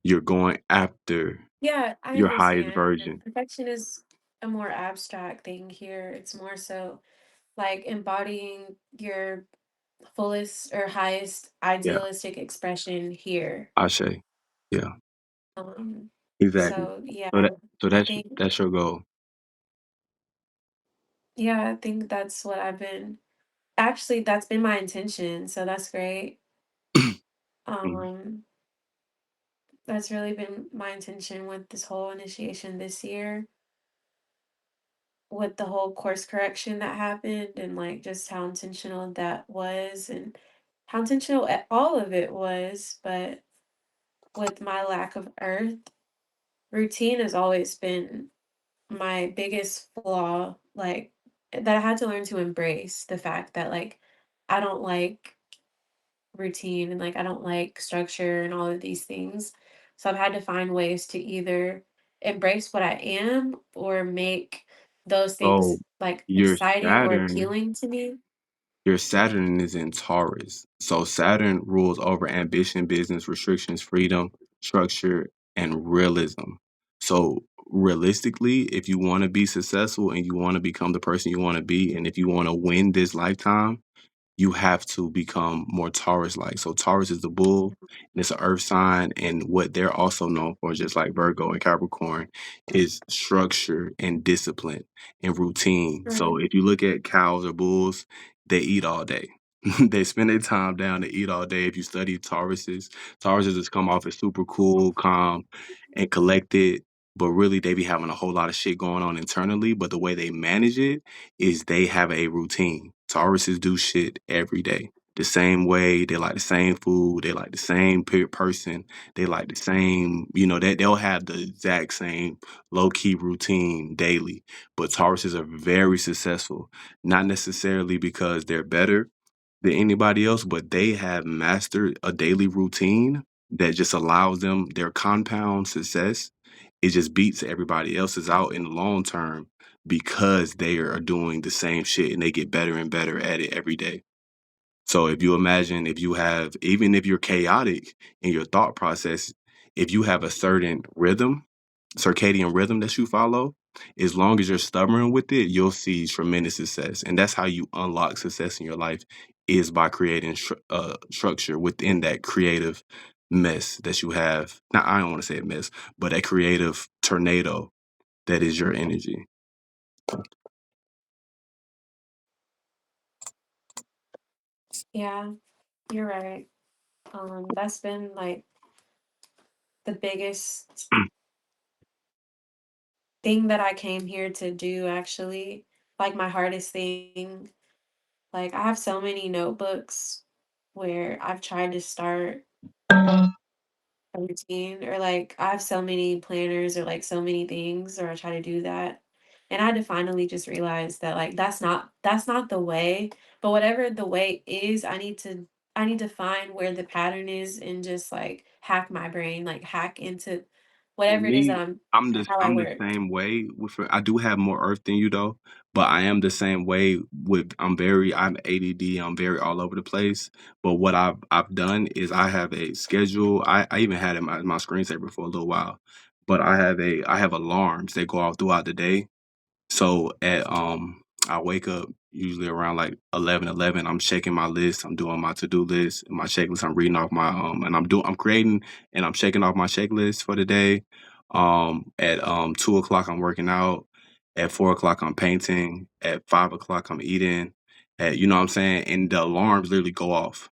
you're going after Yeah, I your highest understand. version. Perfection is a more abstract thing here. It's more so like embodying your fullest or highest Yeah, idealistic expression here. Ashe. Yeah, Um, exactly. so yeah, So that so I that's think that's your goal. yeah, I think that's what I've been actually that's been my intention. So that's great. Mhm. Um, that's really been my intention with this whole initiation this year, with the whole course correction that happened and like just how intentional that was and how intentional all of it was. But with my lack of earth, routine has always been my biggest flaw, like that I had to learn to embrace the fact that like I don't like routine and like I don't like structure and all of these things. So I've had to find ways to either embrace what I am or make those So things like your exciting or Saturn appealing to me. Your Saturn is in Taurus. So Saturn rules over ambition, business, restrictions, freedom, structure, and realism. So realistically, if you want to be successful and you want to become the person you want to be, and if you want to win this lifetime, you have to become more Taurus like. So Taurus is the bull and it's an earth sign. And what they're also known for, just like Virgo and Capricorn, is structure and discipline and routine. So Right. if you look at cows or bulls, they eat all day. They spend their time down to eat all day. If you study Tauruses just come off as super cool, calm, and collected. But really, they be having a whole lot of shit going on internally. But the way they manage it is they have a routine. Tauruses do shit every day. The same way, they like the same food, they like the same person, they like the same, they'll have the exact same low key routine daily. But Tauruses are very successful, not necessarily because they're better than anybody else, but they have mastered a daily routine that just allows them their compound success. It just beats everybody else's out in the long term because they are doing the same shit and they get better and better at it every day. So if you imagine if you have, even if you're chaotic in your thought process, if you have a certain rhythm, circadian rhythm that you follow, as long as you're stubborn with it, you'll see tremendous success. And that's how you unlock success in your life is by creating structure within that creative mess that you have. Now, I don't want to say a mess, but a creative tornado that is your energy. Yeah, you're right. That's been like the biggest thing that I came here to do actually, like my hardest thing. Like I have so many notebooks where I've tried to start a routine or like I have so many planners or like so many things or I try to do that. And I had to finally just realize that like that's not the way. But whatever the way is, I need to find where the pattern is and just like hack my brain, like hack into For whatever it is that me, how I I'm the work. same way with I do have more earth than you though, but I am the same way with I'm ADD, I'm very all over the place. But what I've done is I have a schedule. I even had it in my screensaver for a little while. But I have alarms that go off throughout the day. So I wake up usually around like 11:11. I'm checking my list. I'm doing my to-do list, my checklist. I'm reading off my and I'm creating and I'm checking off my checklist for the day. At 2 o'clock I'm working out. At 4 o'clock I'm painting. At 5 o'clock I'm eating. At, you know what I'm saying? And the alarms literally go off.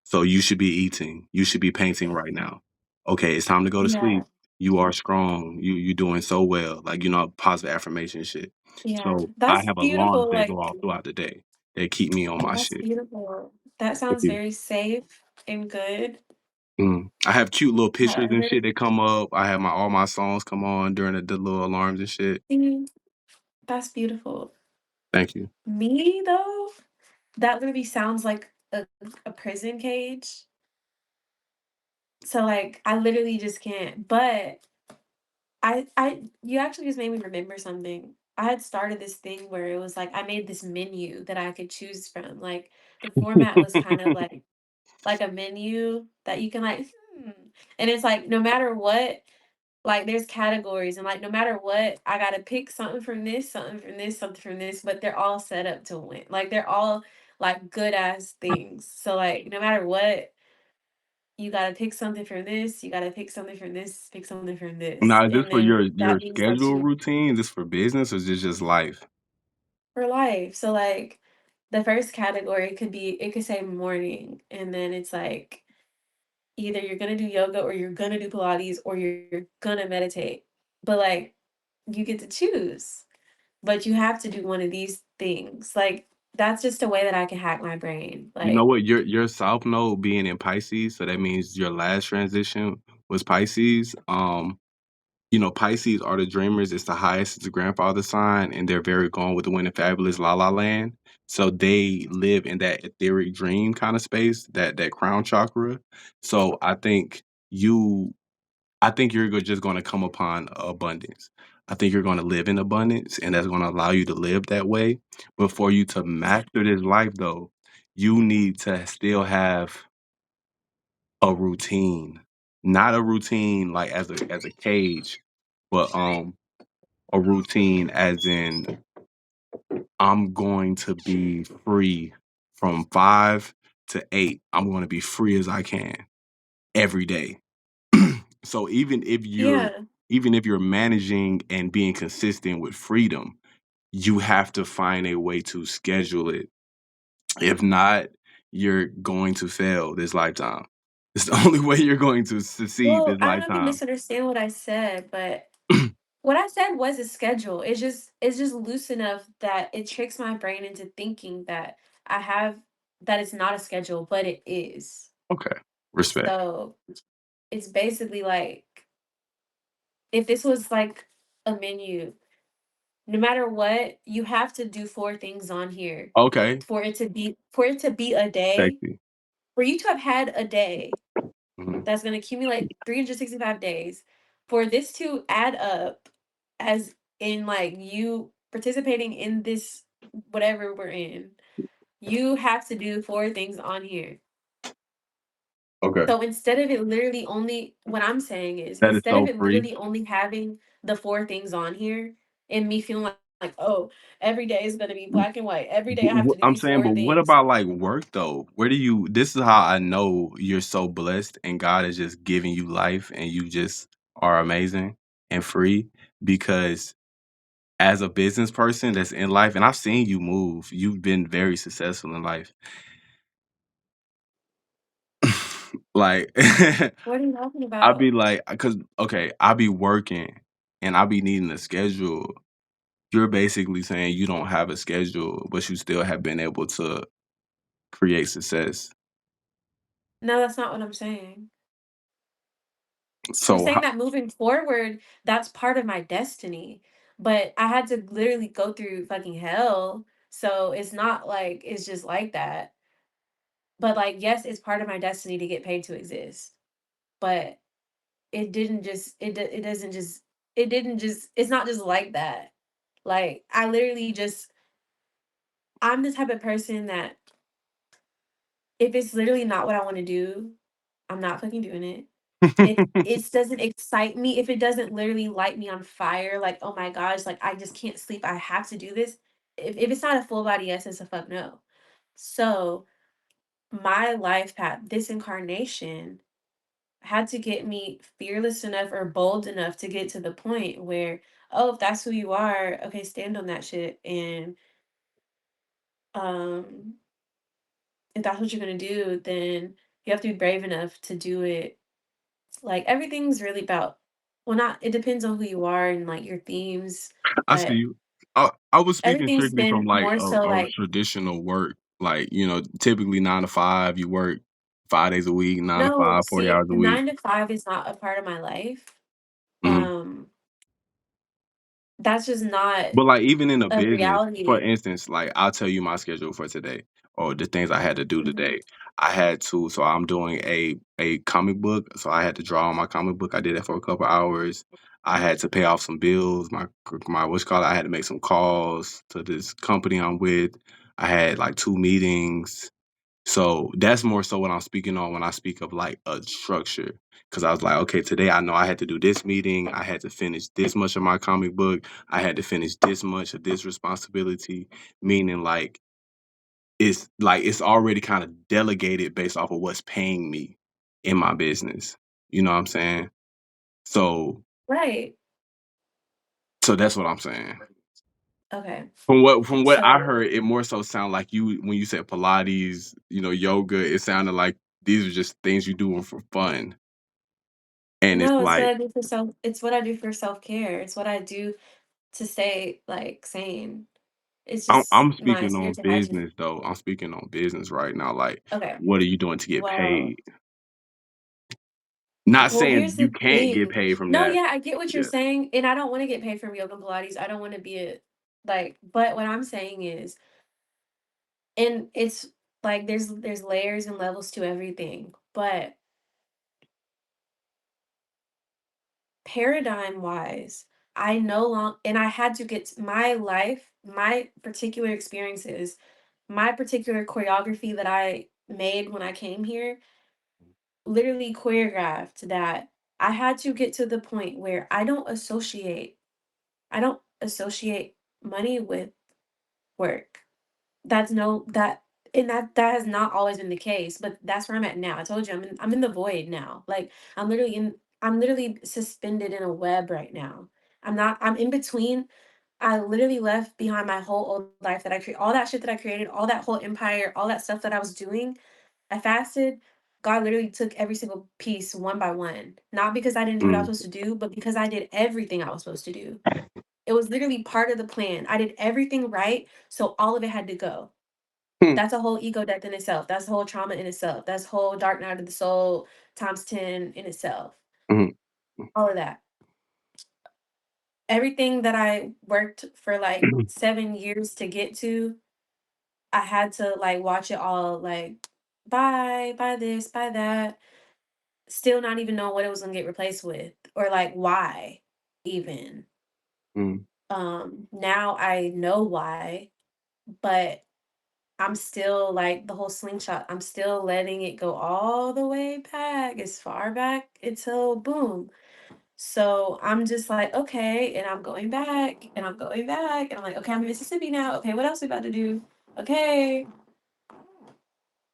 So you should be eating. You should be painting right now. Okay, it's time to go to Yeah. sleep. You are strong. You doing so well. Like, positive affirmation shit. Yeah. So I That's have alarms beautiful, that go like, off throughout the day that keep me on my that's shit. beautiful. That Thank sounds you. very safe and good. I have cute little pictures and However, shit that come up. I have my all my songs come on during the little alarms and shit. mhm, that's beautiful. Thank you. Me, though, that literally sounds like a prison cage. So, like, I literally just can't. But you actually just made me remember something. I had started this thing where it was like I made this menu that I could choose from. Like the format was kind of like a menu that you can and it's like no matter what, like there's categories and like no matter what, I gotta pick something from this, something from this, something from this, but they're all set up to win. Like they're all like good ass things. So like no matter what, you gotta pick something from this, you gotta pick something from this, pick something from this. Now, is this And for then your that means that schedule you routine? Is this for business or is this just life? for life. So like the first category could be it could say morning and then it's like either you're gonna do yoga or you're gonna do Pilates or you're gonna meditate. But like you get to choose. But you have to do one of these things. Like that's just a way that I can hack my brain. You know Like, what? Your South Node being in Pisces, so that means your last transition was Pisces. Pisces are the dreamers. It's the highest. It's the grandfather sign, and they're very gone with the wind and fabulous, la la land. So they live in that etheric dream kind of space, that crown chakra. So you, I think you're just going to come upon abundance. I think you're going to live in abundance, and that's going to allow you to live that way. But for you to master this life, though, you need to still have a routine, not a routine like as a cage, but a routine as in I'm going to be free from 5 to 8. I'm going to be free as I can every day. So yeah. even if you're managing and being consistent with freedom, you have to find a way to schedule it. If not, you're going to fail this lifetime. It's the only way you're going to succeed Well, this I don't know if you lifetime. misunderstand what I said, but what I said was a schedule. It's just loose enough that it tricks my brain into thinking that I have that it's not a schedule, but it is. Okay. Respect. So it's basically like if this was like a menu, no matter what, you have to do four things on here Okay. for it to be a day, Sexy. for you to have had a day Mhm. that's gonna accumulate 365 days, for this to add up as in like you participating in this whatever we're in, you have to do four things on here. Okay. So instead of it literally only what I'm saying is That is instead of so it free. literally only having the four things on here and me feeling like oh, every day is gonna be black and white. Every day I have to do I'm these saying, four but what things. about like work though? Where do you? This is how I know you're so blessed and God is just giving you life and you just are amazing and free because as a business person that's in life, and I've seen you move, you've been very successful in life. Like, What are you talking I'd be about? like, because okay, I be working and I be needing a schedule. You're basically saying you don't have a schedule, but you still have been able to create success. No, that's not what I'm saying. I'm So, saying that moving forward, that's part of my destiny. But I had to literally go through fucking hell. So it's not like it's just like that. But like, yes, it's part of my destiny to get paid to exist. But it didn't just it doesn't just it didn't just it's not just like that. Like I literally just I'm the type of person that if it's literally not what I want to do, I'm not fucking doing it. If it doesn't excite me, if it doesn't literally light me on fire, like, oh my gosh, like I just can't sleep, I have to do this. If it's not a full body yes, it's a fuck no. So my life path, this incarnation, had to get me fearless enough or bold enough to get to the point where, oh, if that's who you are, okay, stand on that shit. And um, if that's what you're gonna do, then You have to be brave enough to do it. Like, everything's really about, well, not, it depends on who you are and, like, your themes, I see but you. I was speaking everything's strictly from been like more so, a like, traditional work, like, typically 9 to 5, you work 5 days a week, 9 to no, 5, 40 see, hours a the week. 9 to 5 is not a part of my life. Mhm. Um, that's just not But, like, even in a a business, for reality. instance, like, I'll tell you my schedule for today or the things I had to do Mhm. today. I had to so I'm doing a comic book, so I had to draw on my comic book. I did that for a couple hours. I had to pay off some bills. My what's called I had to make some calls to this company I'm with. I had, like, 2 meetings. So that's more so what I'm speaking on when I speak of like a structure. Cause I was like, okay, today I know I had to do this meeting. I had to finish this much of my comic book. I had to finish this much of this responsibility. Meaning like it's already kind of delegated based off of what's paying me in my business. You know what I'm saying? So Right. so that's what I'm saying. Okay. From what I So, heard, it more so sound like you when you said Pilates, yoga, it sounded like these are just things you doing for fun. And it's no, it's what like I do for it's what I do for self-care. It's what I do to stay, like, sane. It's just I'm my speaking on spiritual hygiene. business though. I'm speaking on business right now. Like, Okay. what are you doing to get Well, paid? Not well, here's saying you the can't get thing. paid from No, that. yeah, I get what you're Yeah. saying, and I don't wanna get paid from yoga and Pilates. I don't wanna be a, like, but what I'm saying is, and it's like there's layers and levels to everything, but paradigm wise, I no long and I had to get my life, my particular experiences, my particular choreography that I made when I came here, literally choreographed that I had to get to the point where I don't associate money with work. That's no that and that has not always been the case, but that's where I'm at now. I told you I'm in the void now. Like, I'm literally suspended in a web right now. I'm in between. I literally left behind my whole old life that I create all that shit that I created, all that whole empire, all that stuff that I was doing. I fasted. God literally took every single piece one by one. Not because I didn't do what I was Mm. supposed to do, but because I did everything I was supposed to do. It was literally part of the plan. I did everything right, so all of it had to go. Hmm. That's a whole ego death in itself. That's a whole trauma in itself. That's whole dark night of the soul times 10 in itself. Mhm. All of that. Everything that I worked for like 7 years to get to, I had to like watch it all like buy this, buy that. Still not even know what it was gonna get replaced with or like why even. Mm. Now I know why, but I'm still like the whole slingshot. I'm still letting it go all the way back, as far back until boom. So I'm just like, okay, and I'm going back and I'm going back. And I'm like, okay, I'm in Mississippi now. Okay, what else we about to do? Okay,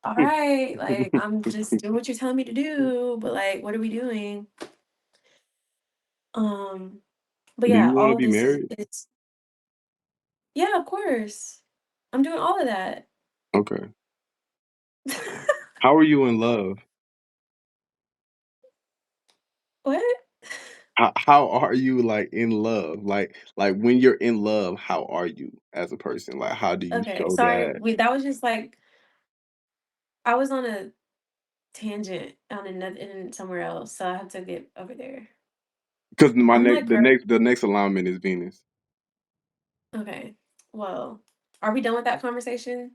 all right. Like, I'm just doing what you're telling me to do, but like, what are we doing? Um, but Do yeah, you want to all of be this is married? it's yeah, of course. I'm doing all of that. Okay. How are you in love? What? How are you like in love? Like when you're in love, how are you as a person? Like how do you Okay, show sorry. that? Wait, that was just like I was on a tangent on another in somewhere else, so I have to get over there. Because my I'm next like, the next alignment is Venus. okay, well, are we done with that conversation?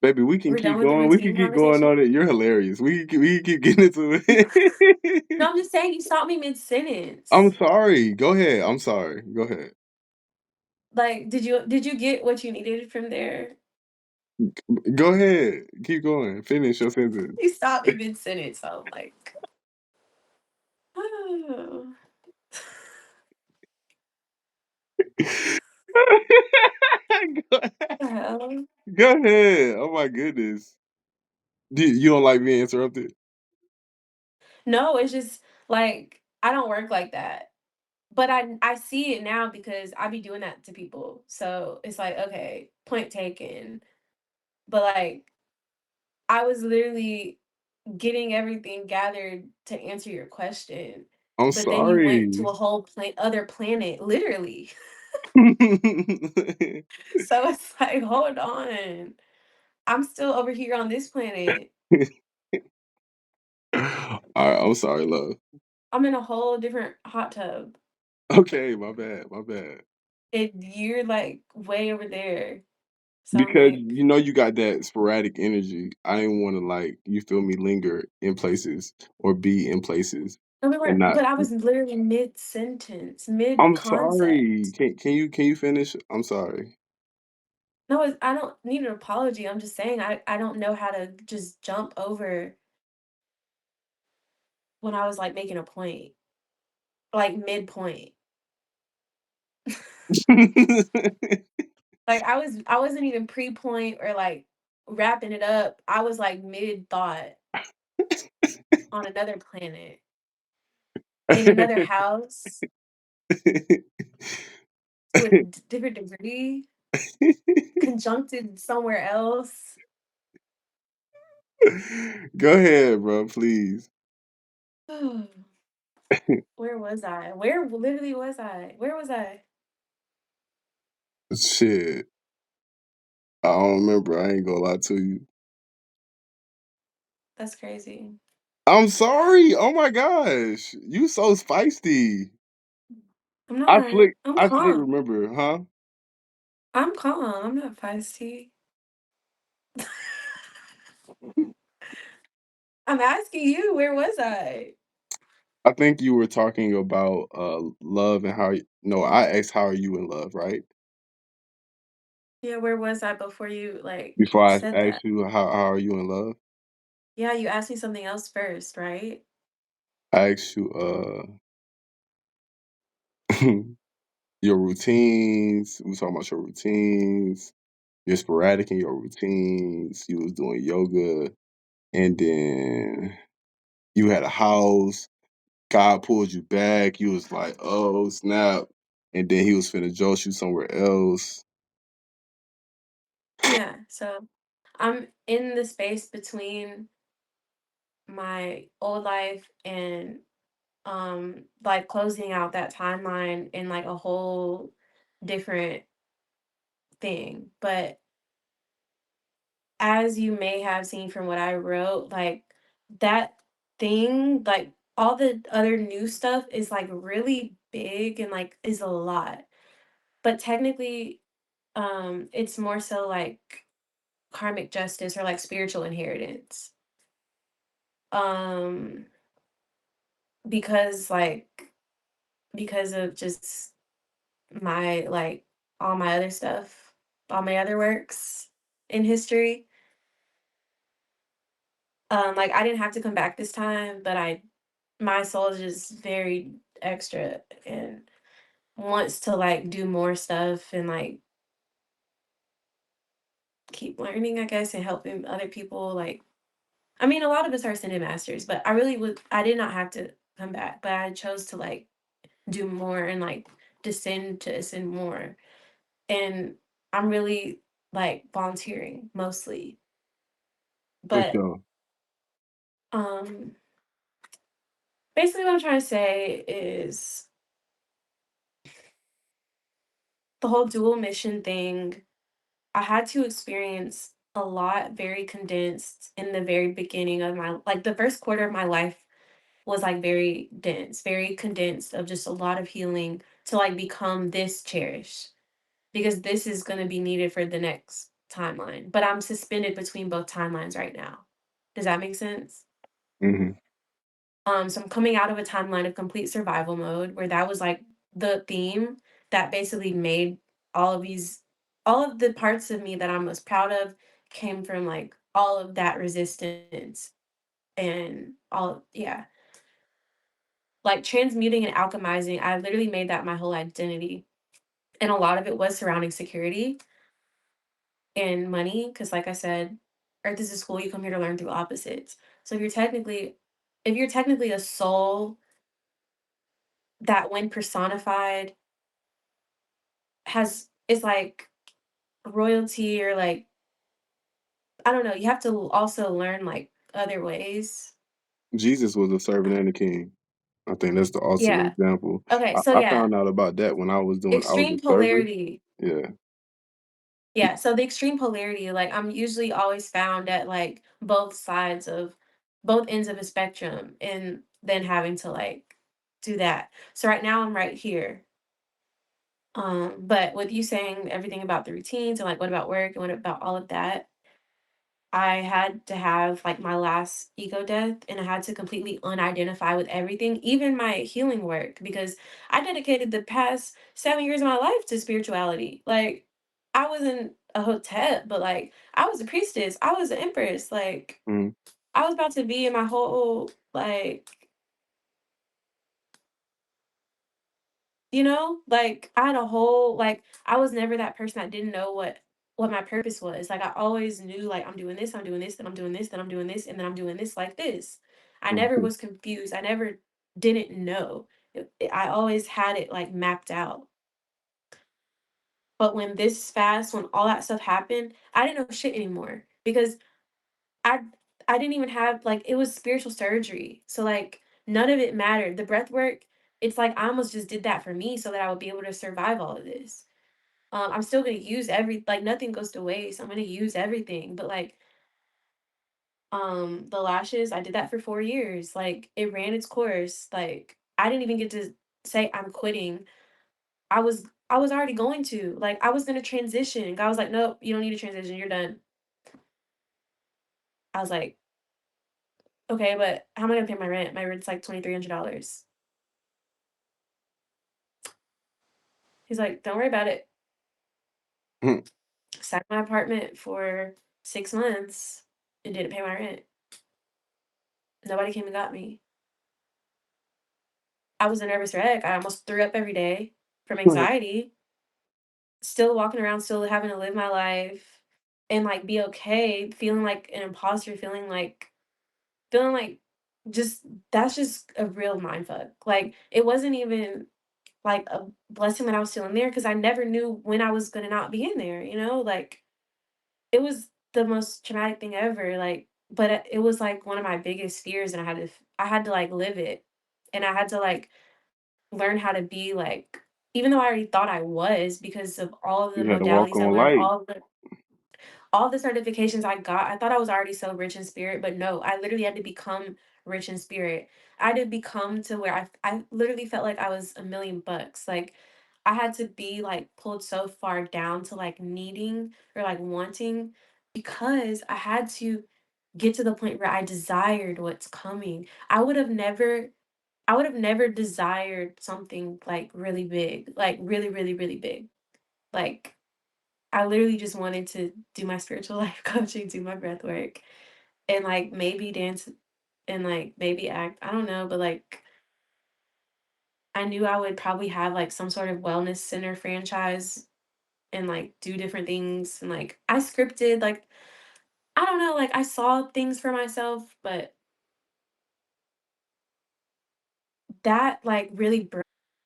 Baby, we can We're done keep with the going. We can routine keep going conversation? on it. You're hilarious. We can keep getting into No, it. I'm just saying you stopped me mid I'm sentence. sorry. Go ahead. I'm sorry. Go ahead. Like, did you get what you needed from there? Go ahead. Keep going. Finish your sentence. You stopped me mid sentence. So I'm like, oh, Go ahead. the hell? Go ahead. Oh my goodness. You don't like being interrupted? No, it's just like I don't work like that. But I see it now because I be doing that to people. So it's like, okay, point taken. But like I was literally getting everything gathered to answer your question. I'm But then you went to sorry. a whole other planet, literally. So it's like, hold on. I'm still over here on this planet. Alright, I'm sorry, love. I'm in a whole different hot tub. Okay, my bad, my bad. And you're like way over there. So I'm Because like, you know you got that sporadic energy. I didn't wanna, like, you feel me, linger in places or be in places no, we and weren't, not but I was literally mid sentence, mid I'm sorry. concept. Can you finish? I'm sorry. No, I don't need an apology. I'm just saying I don't know how to just jump over when I was like making a point, like midpoint. Like I wasn't even pre-point or like wrapping it up. I was like mid thought on another planet, in another house to a different degree, conjuncted somewhere else. Go ahead, bro, please. Where was I? Where literally was I? Where was I? Shit. I don't remember. I ain't gonna lie to you. That's crazy. I'm sorry. Oh my gosh. You so feisty. I'm not. I'm I slick calm. remember, huh? I'm calm. I'm not feisty. I'm asking you, where was I? I think you were talking about love and no, I asked how are you in love, right? Yeah, where was I before you like Before I said that? asked you how are you in love? Yeah, you asked me something else first, right? I asked you your routines. We was talking about your routines. You're sporadic in your routines. You was doing yoga, and then you had a house. God pulled you back. You was like, "Oh snap!" And then he was finna jolt you somewhere else. Yeah, so I'm in the space between my old life and like closing out that timeline in like a whole different thing. But as you may have seen from what I wrote, like that thing, like all the other new stuff is like really big and like is a lot. But technically, it's more so like karmic justice or like spiritual inheritance. Um, because because of just my like all my other stuff, all my other works in history. Like I didn't have to come back this time, but I my soul is just very extra and wants to like do more stuff and like keep learning, I guess, and helping other people. Like, I mean, a lot of us are ascended masters, but I did not have to come back, but I chose to like do more and like descend to ascend more. And I'm really like volunteering mostly. For But sure. um basically what I'm trying to say is the whole dual mission thing, I had to experience a lot very condensed in the very beginning of my like the first quarter of my life was like very dense, very condensed of just a lot of healing to like become this cherished because this is going to be needed for the next timeline. But I'm suspended between both timelines right now. Does that make sense? Mhm. So I'm coming out of a timeline of complete survival mode where that was like the theme that basically made all of these all of the parts of me that I'm most proud of came from like all of that resistance and all yeah. Like transmuting and alchemizing, I literally made that my whole identity. And a lot of it was surrounding security and money. Cause like I said, Earth is a school, you come here to learn through opposites. So if you're technically a soul that when personified has is like royalty or like I don't know, you have to also learn like other ways. Jesus was a servant and a king. I think that's the ultimate Yeah. example. Okay, I, so I yeah, found out about that when I was extreme a servant. polarity. Yeah. Yeah, so the extreme polarity, like I'm usually always found at like both ends of a spectrum and then having to like do that. So right now I'm right here. But with you saying everything about the routines and like what about work and what about all of that, I had to have like my last ego death and I had to completely unidentify with everything, even my healing work, because I dedicated the past 7 years of my life to spirituality. Like, I wasn't a hotep, but like, I was a priestess, I was an empress. Like, Mhm. I was about to be in my whole, like, like I had a whole like I was never that person that didn't know what my purpose was. Like I always knew like I'm doing this, I'm doing this, then I'm doing this, then I'm doing this, and then I'm doing this like this. I never Mhm. was confused. I never didn't know. I always had it like mapped out. But when this fast, when all that stuff happened, I didn't know shit anymore because I I didn't even have like it was spiritual surgery. So like none of it mattered. The breath work, it's like I almost just did that for me so that I would be able to survive all of this. I'm still gonna use like nothing goes to waste. I'm gonna use everything. But like the lashes, I did that for 4 years. Like it ran its course. Like I didn't even get to say I'm quitting. I was already going to. Like I was gonna transition. God was like, nope, you don't need to transition, you're done. I was like, okay, but how am I gonna pay my rent? My rent's like $2,300. He's like, don't worry about it. Mhm. Sat in my apartment for 6 months and didn't pay my rent. Nobody came and got me. I was a nervous wreck. I almost threw up every day from anxiety. Still walking around, still having to live my life and like be okay, feeling like an imposter, feeling like just that's just a real mind fuck. Like it wasn't even like a blessing that I was still in there because I never knew when I was gonna not be in there. Like it was the most traumatic thing ever. Like, but it was like one of my biggest fears, and I had to like live it, and I had to like learn how to be like, even though I already thought I was because of all of the You had to walk modalities I on learned, light. all the certifications I got, I thought I was already so rich in spirit, but no, I literally had to become rich in spirit. I had to become to where I literally felt like I was $1,000,000. Like I had to be like pulled so far down to like needing or like wanting because I had to get to the point where I desired what's coming. I would have never desired something like really big, like really, really, really big. Like I literally just wanted to do my spiritual life coaching, do my breath work, and like maybe dance and like maybe act. I don't know, but like I knew I would probably have like some sort of wellness center franchise and like do different things. And like I scripted, like, I don't know, like I saw things for myself, but that like really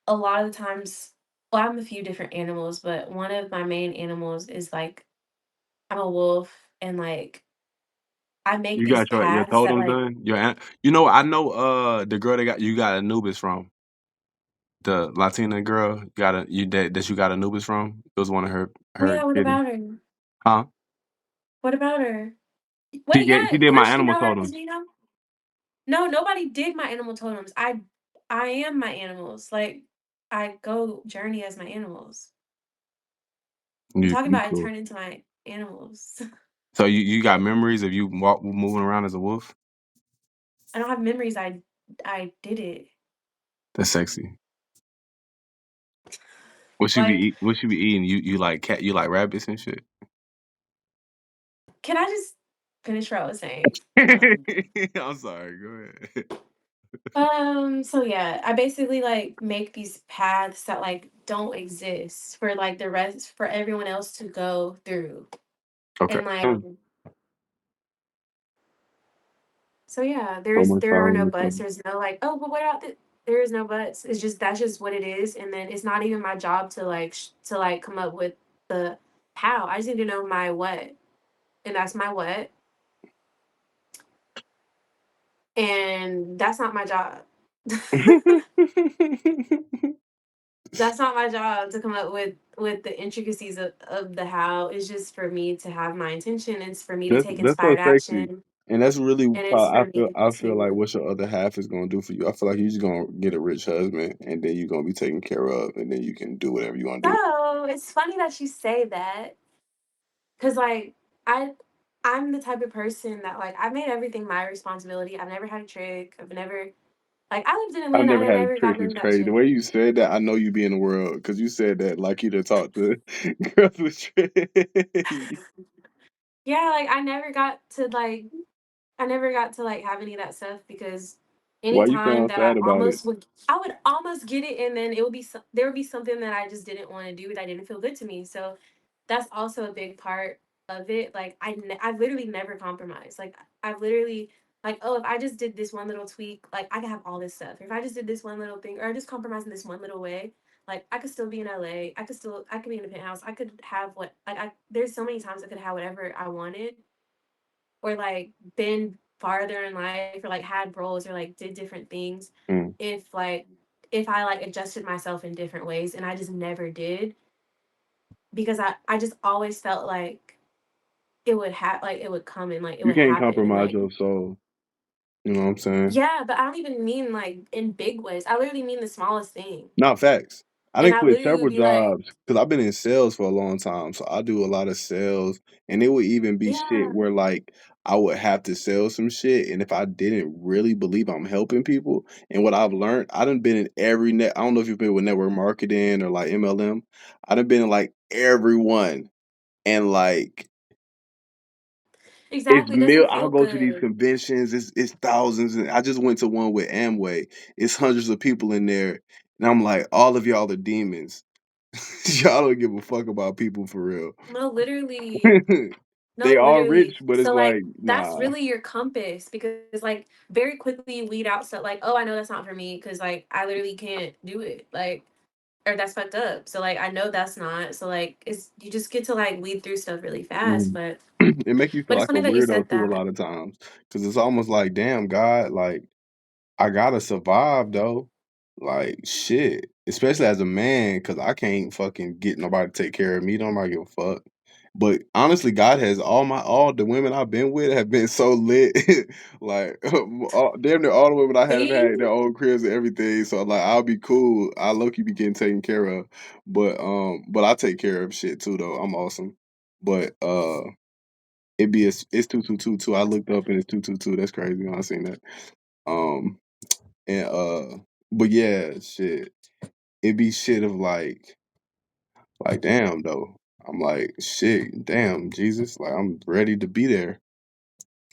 a lot of the times. Well, I'm a few different animals, but one of my main animals is like I'm a wolf and like I make You these got your paths that totem like done? I know the girl that got Anubis from. The Latina girl that you got Anubis from. It was one of her yeah, what kitties. about her? Huh? What about her? Wait, She yeah, did what my does she animal know that does totems. me know? No, nobody did my animal totems. I am my animals. Like I go journey as my animals. I'm talking You about I cool. turn into my animals. So you got memories of you moving around as a wolf? I don't have memories. I did it. That's sexy. Like, What she be eating? You like cat? You like rabbits and shit? can I just finish what I was saying? I'm sorry. Go ahead. So yeah, I basically like make these paths that like don't exist for like the rest for everyone else to go through. Okay. And like so yeah, Almost there are no following buts. the There's no like, oh, but what about the there is no buts. It's just that's just what it is. And then it's not even my job to like to like come up with the how. I just need to know my what. And that's my what. and that's not my job. That's not my job to come up with the intricacies of the how. It's just for me to have my intention. It's for me to take That's so inspired sexy, action, and that's really and it's probably for me I feel like to. what your other half is gonna do for you. I feel like you're just gonna get a rich husband, and then you're gonna be taken care of, and then you can do whatever you wanna do. So it's funny that you say that, because like I I'm the type of person that like I've made everything my responsibility. I've never had a trick. I've never like I lived in I've Atlanta and never I had a never got trick none is of that crazy. The shit. way you said that, I know you be in the world because you said that like you done talked to girls with tricks. Yeah, like I never got to like have any of that stuff because Why you anytime sound that sad about it? I would almost get it, and then there would be something that I just didn't want to do that didn't feel good to me. So that's also a big part of it. Like I literally never compromise. Like I literally like, oh, if I just did this one little tweak, like I could have all this stuff. If I just did this one little thing, or I just compromise in this one little way, like I could still be in LA. I could be in a penthouse. I could have what like I there's so many times I could have whatever I wanted, or like been farther in life, or like had roles, or like did different things, Mm. if like if I like adjusted myself in different ways, and I just never did, because I just always felt like it would come, and like it You would can't happen, and compromise like your soul. You know what I'm saying? yeah, but I don't even mean like in big ways. I literally mean the smallest thing. No, facts. I And didn't I quit literally several would be like, jobs because I've been in sales for a long time, so I do a lot of sales, and it would even be shit yeah, where, like, I would have to sell some shit, and if I didn't really believe I'm helping people and what I've learned, I done been in every net I don't know if you've been with network marketing or, like, MLM. I done been in, like, every one, and, like, it's exactly, it doesn't I'll feel go to these good. conventions, it's thousands, and I just went to one with Amway. It's hundreds of people in there, and I'm like, "All of y'all are demons." Y'all don't give a fuck about people for real. No, literally. No, They are rich, literally. but it's So like, like that's nah. really your compass, because like very quickly you weed out stuff like, oh, I know that's not for me because like I literally can't do it. Like, or that's fucked up. So like I know that's not. So like it's you just get to like weed through stuff really fast. Mm. But It make you feel it's like a funny that you said weirdo too a that. lot of times, because it's almost like, "Damn, God, like, I gotta survive though. Like, shit." Especially as a man, because I can't fucking get nobody to take care of me, don't nobody give a fuck. But honestly, God has all the women I've been with have been so lit. Like, all damn near all the women I have See? had their own cribs and everything, so, like, I'll be cool. I low-key be getting taken care of, but I take care of shit too, though. I'm awesome. But, it's 222 I looked up and it's 222. That's crazy when I seen that. Um, and, but yeah, shit. It be shit of like, damn, though. I'm like, "Shit, damn, Jesus, like, I'm ready to be there.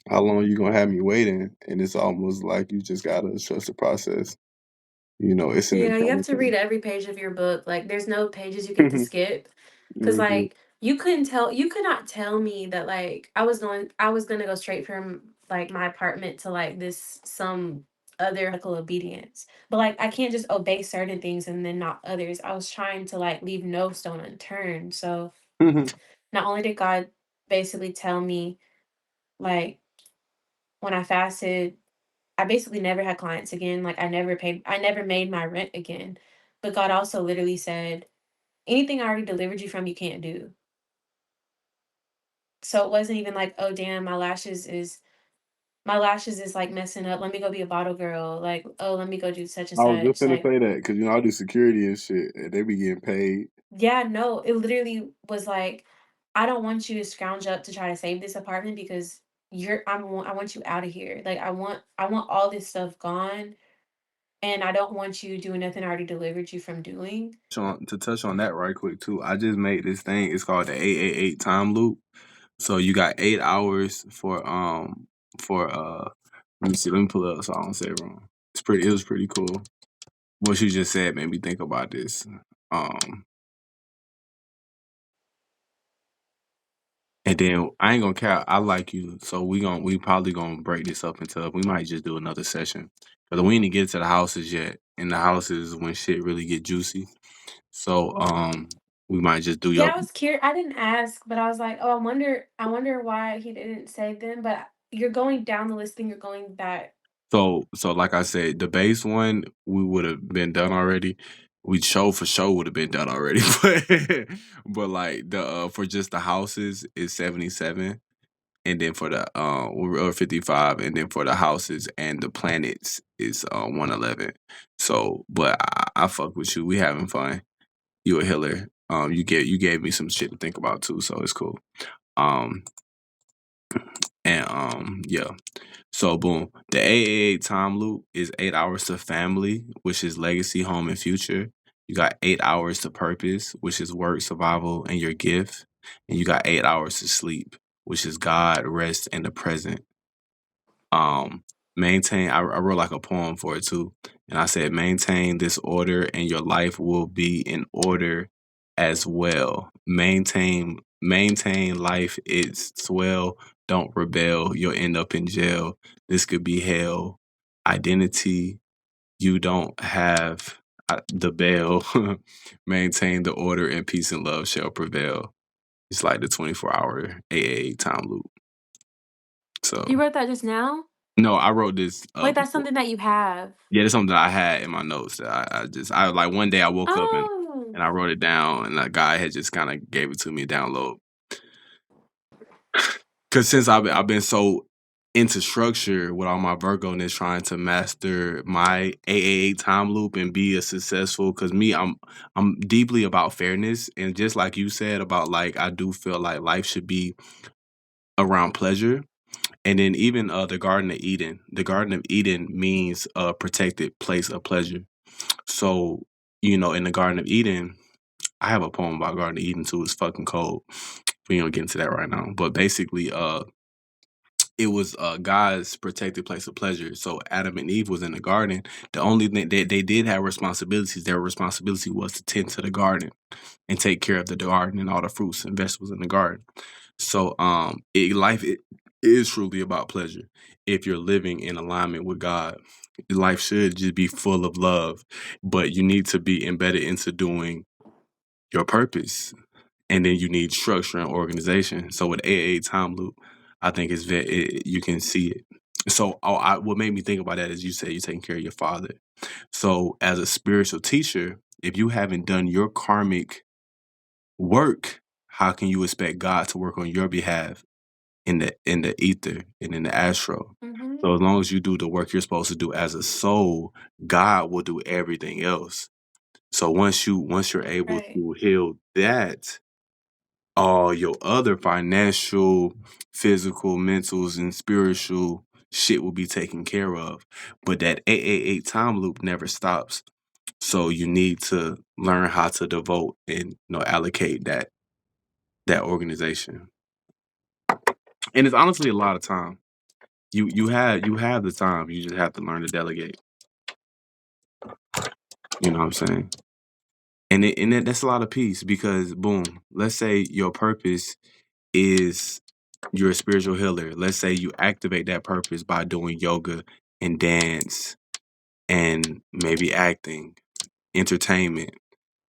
How long you gonna have me waiting?" And it's almost like you just gotta trust the process. You know, it's an Yeah, you have internal to read thing. every page of your book. Like, there's no pages you get to skip, because Mhm. like you could not tell me that like I was gonna go straight from like my apartment to like this some other radical obedience. But like I can't just obey certain things and then not others. I was trying to like leave no stone unturned. So not only did God basically tell me like when I fasted, I basically never had clients again. Like I never made my rent again. But God also literally said, anything I already delivered you from, you can't do. So it wasn't even like, oh damn, my lashes is like messing up. Let me go be a bottle girl. Like, oh, let me go do such and I was just such. gonna Like, say that because I do security and shit, and they be getting paid. yeah, no, it literally was like, I don't want you to scrounge up to try to save this apartment because I want you out of here. Like I want all this stuff gone, and I don't want you doing nothing I already delivered you from doing. To touch on that right quick too, I just made this thing. It's called the 888 time loop. So you got 8 hours for let me see, let me pull it up so I don't say it wrong. It was pretty cool. What you just said made me think about this. Um and then I ain't gonna cap, I like you. So we probably gonna break this up into we might just do another session. But we ain't get to the houses yet. And the houses when shit really get juicy. So we might just do Yeah, your I was curious. I didn't ask, but I was like, oh, I wonder why he didn't say them. But you're going down the list and you're going back. So like I said, the base one we would have been done already. We show for sure would have been done already, but like the for just the houses is 77, and then for the or 55, and then for the houses and the planets is 111. So, but I fuck with you. We having fun. You a healer. You gave me some shit to think about too, so it's cool. Um and yeah. So boom, the 888 time loop is 8 hours to family, which is legacy, home, and future. You got 8 hours to purpose, which is work, survival, and your gift. And you got 8 hours to sleep, which is God, rest, and the present. Um, maintain. I wrote like a poem for it too, and I said, maintain this order, and your life will be in order as well. Maintain life. It's swell. Don't rebel. You'll end up in jail. This could be hell. Identity. You don't have the bail. Maintain the order, and peace and love shall prevail. It's like the 24-hour AA time loop. So You wrote that just now? no, I wrote this Wait, that's before. something that you have. Yeah, it's something that I had in my notes that I like one day I woke up and Oh. I wrote it down, and a guy had just kind of gave it to me to download. Cause since I've been so into structure with all my Virgo-ness, trying to master my AAA time loop and be a successful. Cause me, I'm deeply about fairness, and just like you said about like I do feel like life should be around pleasure. And then even the Garden of Eden. The Garden of Eden means a protected place of pleasure. So, in the Garden of Eden, I have a poem about Garden of Eden too. It's fucking cold. We don't get into that right now. But basically, it was God's protected place of pleasure. So Adam and Eve was in the garden. The only thing they did have responsibilities. Their responsibility was to tend to the garden and take care of the garden and all the fruits and vegetables in the garden. So life is truly about pleasure. If you're living in alignment with God, life should just be full of love, but you need to be embedded into doing your purpose, and then you need structure and organization. So with AA time loop, I think you can see it. So what made me think about that is you said you're taking care of your father. So as a spiritual teacher, if you haven't done your karmic work, how can you expect God to work on your behalf in the ether and in the astro? Mhm. So as long as you do the work you're supposed to do as a soul, God will do everything else. So once you're able Right. to heal that, all your other financial, physical, mentals, and spiritual shit will be taken care of. But that 888 time loop never stops. So you need to learn how to devote and allocate that organization. And it's honestly a lot of time. You have the time. You just have to learn to delegate. You know what I'm saying? That's a lot of peace because boom, let's say your purpose is you're a spiritual healer. Let's say you activate that purpose by doing yoga and dance and maybe acting, entertainment.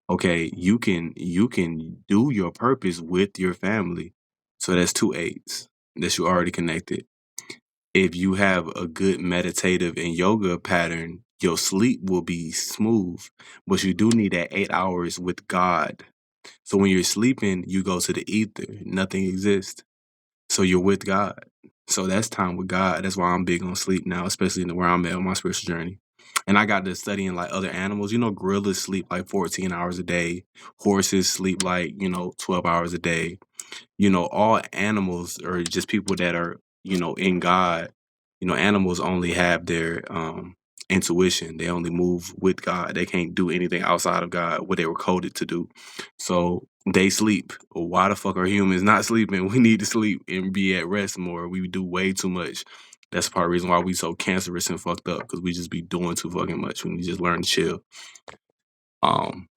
Okay, you can do your purpose with your family. So that's two eights that you already connected. If you have a good meditative and yoga pattern, your sleep will be smooth. But you do need that 8 hours with God. So when you're sleeping, you go to the ether. Nothing exists. So you're with God. So that's time with God. That's why I'm big on sleep now, especially in where I'm at on my spiritual journey. And I got to studying like other animals. Gorillas sleep like 14 hours a day. Horses sleep like, 12 hours a day. All animals are just people that are, in God. Animals only have their intuition. They only move with God. They can't do anything outside of God, what they were coded to do. So they sleep. Why the fuck are humans not sleeping? We need to sleep and be at rest more. We do way too much. That's part of the reason why we so cancerous and fucked up, because we just be doing too fucking much. We need to just learn to chill. Um,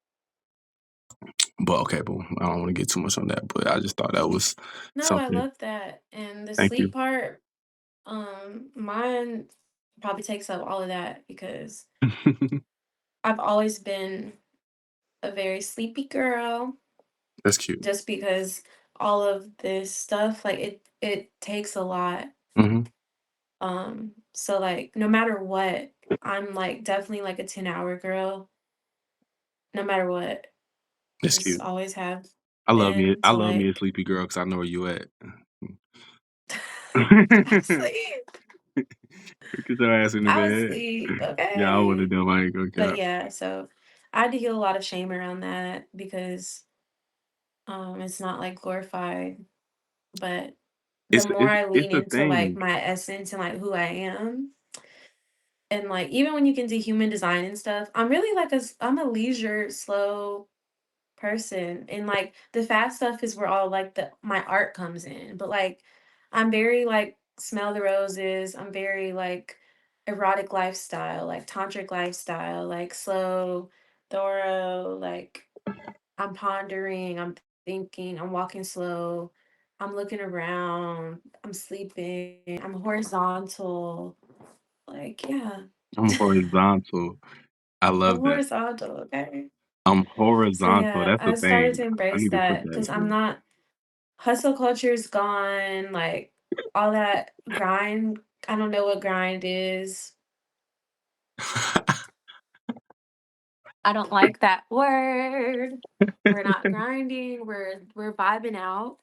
but okay, boom. I don't want to get too much on that, but I just thought that was No, I something. love that. And the Thank you. sleep part, mine probably takes up all of that because I've always been a very sleepy girl That's cute. just because all of this stuff, like it takes a lot Hmm. So like no matter what, I'm like definitely like a 10-hour girl, no matter what. That's Just cute. always have I love me been. I So love me a like sleepy girl because I know where you at. I sleep. Get your ass in the I bed. sleep, Yeah, I would've okay? done. I ain't gonna But cap. yeah, so I had to heal a lot of shame around that because it's not like glorified, but the It's more it's I it's lean a into like thing. my essence and like who I am, and like even when you can do human design and stuff, I'm really like I'm a leisure, slow person. And like the fast stuff is where all like the my art comes in. But like I'm very like smell the roses. I'm very like erotic lifestyle, like tantric lifestyle, like slow, thorough, like I'm pondering, I'm thinking, I'm walking slow, I'm looking around, I'm sleeping, I'm horizontal. Like, yeah. I'm horizontal. I I'm love that. horizontal, okay? I'm So horizontal. yeah, That's the I started thing. to I embrace need to put that that because I'm in not hustle culture is gone, like all that grind. I don't know what grind is. there. I don't like that word. We're not grinding. We're vibing out.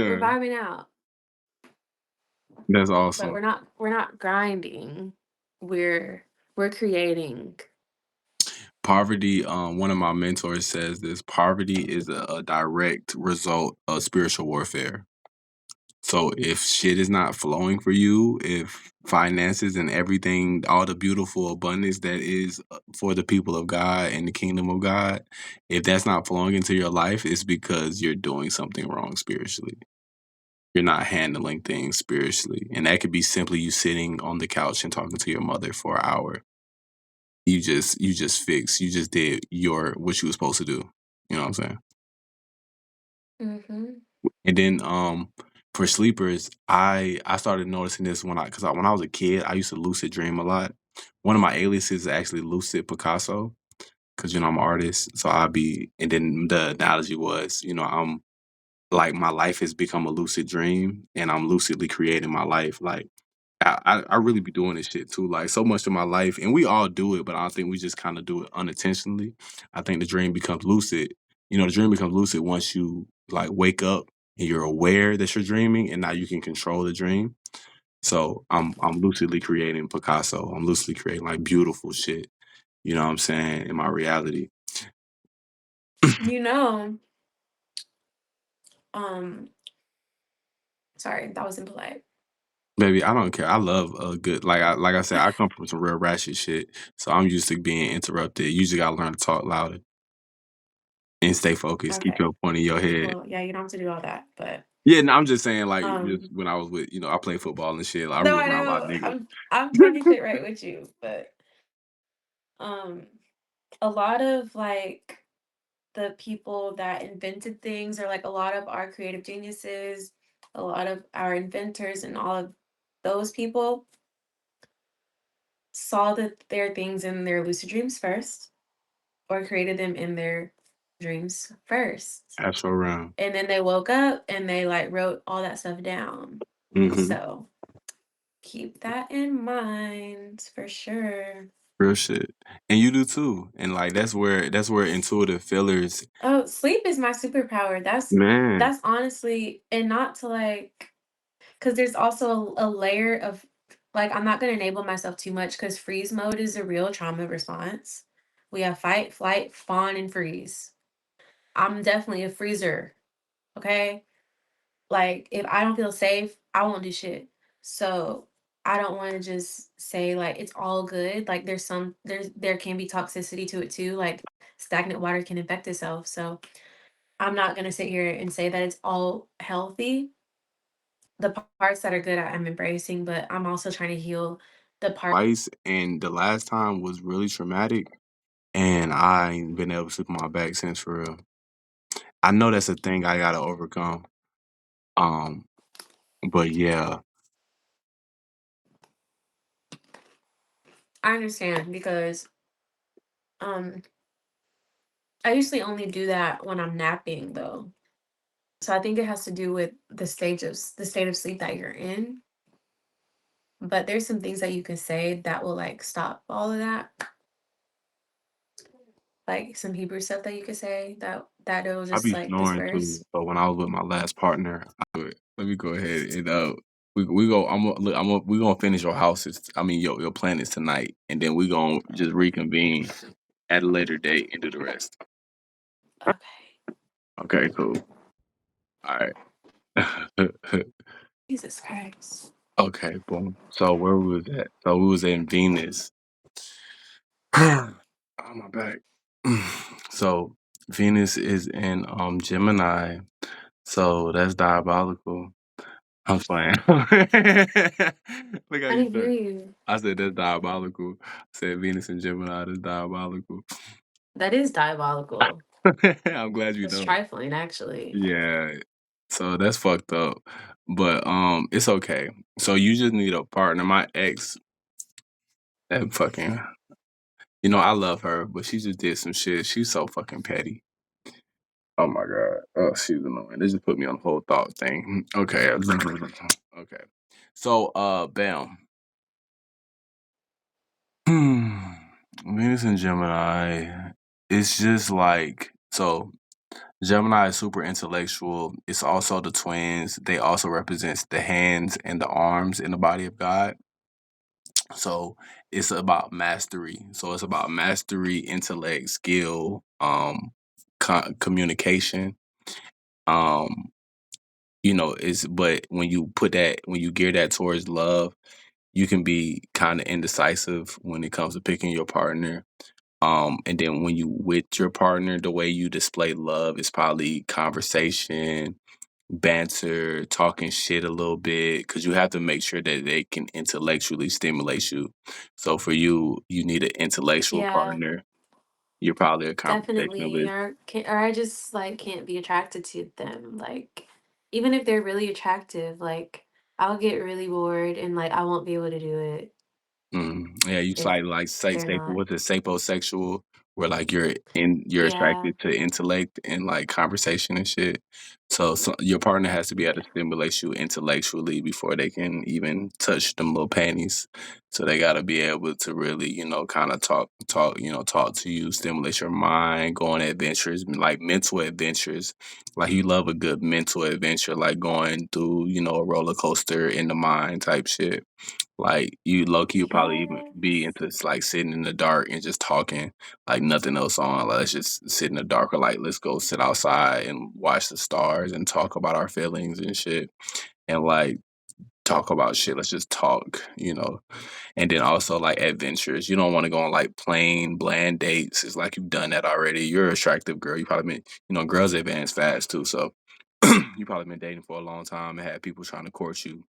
We're Yeah, vibing out, that's but awesome. we're not grinding. We're we're creating. Poverty, one of my mentors says this, poverty is a direct result of spiritual warfare. So if shit is not flowing for you, if finances and everything, all the beautiful abundance that is for the people of God and the kingdom of God, if that's not flowing into your life, it's because you're doing something wrong spiritually. You're not handling things spiritually. And that could be simply you sitting on the couch and talking to your mother for an hour. You just did your what you were supposed to do. You know what I'm saying? Mhm. And then for sleepers, I started noticing this when I was a kid, I used to lucid dream a lot. One of my aliases is actually Lucid Picasso because I'm an artist. So I'll be and then the analogy was, I'm like my life has become a lucid dream and I'm lucidly creating my life. Like I really be doing this shit too. Like so much of my life, and we all do it, but I think we just kind of do it unintentionally. I think the dream becomes lucid. The dream becomes lucid once you like wake up and you're aware that you're dreaming, and now you can control the dream. So I'm lucidly creating Picasso. I'm lucidly creating like beautiful shit. You know what I'm saying? In my reality. You know, um, sorry, that was impolite. Baby, I don't care. I love a good like I said, I come from some real ratchet shit. So I'm used to being interrupted. You just gotta learn to talk louder and stay focused. Keep Okay. your point in your head. Well, yeah, you don't have to do all that, but Yeah, no, I'm just saying, like, just um when I was with, I played football and shit. Like, I no, was I around a lot of know. niggas. I'm talking shit right with you, but um a lot of like the people that invented things or like a lot of our creative geniuses, a lot of our inventors and all of those people saw that their things in their lucid dreams first or created them in their dreams first. Astro round. And then they woke up and they like wrote all that stuff down. Mhm. So keep that in mind for sure. Real shit. And you do too. And like that's where intuitive fillers, Oh, sleep is my superpower. man. That's honestly, and not to like, because there's also a layer of like I'm not gonna enable myself too much because freeze mode is a real trauma response. We have fight, flight, fawn, and freeze. I'm definitely a freezer. Okay. Like if I don't feel safe, I won't do shit. So I don't want to just say like it's all good. Like there can be toxicity to it too. Like stagnant water can infect itself. So I'm not gonna sit here and say that it's all healthy. The parts that are good, I'm embracing, but I'm also trying to heal the part. Twice, and the last time was really traumatic, and I ain't been able to sleep on my back since for real. I know that's a thing I gotta overcome. Um, but yeah, I understand because um I usually only do that when I'm napping though. So I think it has to do with the state of sleep that you're in. but there's some things that you can say that will like stop all of that. Like some Hebrew stuff that you could say that it'll I just be like snoring too. disperse. So when I was with my last partner, let me go ahead and we go. Look. We gonna finish your houses. I mean your planets tonight, and then we gonna just reconvene at a later date and do the rest. Okay. Okay, cool. All right. Jesus Christ. Okay, boom. So where we was at? So we was in Venus. Oh my back. So Venus is in Gemini. So that's diabolical. I'm playing. Look how I you didn't hear said. you. I said that's diabolical. I said Venus and Gemini is diabolical. That is diabolical. I'm glad you That's know. trifling, actually. Yeah. So that's fucked up. But it's okay. So you just need a partner. My ex, that fucking I love her, but she just did some shit. She's so fucking petty. Oh my god. Oh, she's annoying. This just put me on the whole thought thing. Okay. Okay. So bam. Venus and Gemini. It's just like so Gemini is super intellectual. It's also the twins. They also represents the hands and the arms in the body of God. So it's about mastery. So it's about mastery, intellect, skill, communication. Um, it's but when you gear that towards love, you can be kind of indecisive when it comes to picking your partner. And then when you with your partner, the way you display love is probably conversation, banter, talking shit a little bit, because you have to make sure that they can intellectually stimulate you. So for you, you need an intellectual Yeah, partner. You're probably a definitely. conversationalist. Or I just like can't be attracted to them. Like even if they're really attractive, like I'll get really bored and like I won't be able to do it Yeah, you if slightly like say they're not. what's it, sapiosexual, where like you're Yeah, attracted to intellect and like conversation and shit. So your partner has to be able to stimulate you intellectually before they can even touch them little panties. So they got to be able to really, kind of talk to you, stimulate your mind, go on adventures, like mental adventures. Like you love a good mental adventure, like going through, a roller coaster in the mind type shit. Like you low key would probably even be yes. into like sitting in the dark and just talking, like nothing else on. Like let's just sit in the dark, or like let's go sit outside and watch the stars and talk about our feelings and shit. And like talk about shit. Let's just talk. And then also like adventures. You don't want to go on like plain bland dates. It's like you've done that already. You're an attractive girl. You probably been, girls advance fast too. So you probably been dating for a long time and had people trying to court you.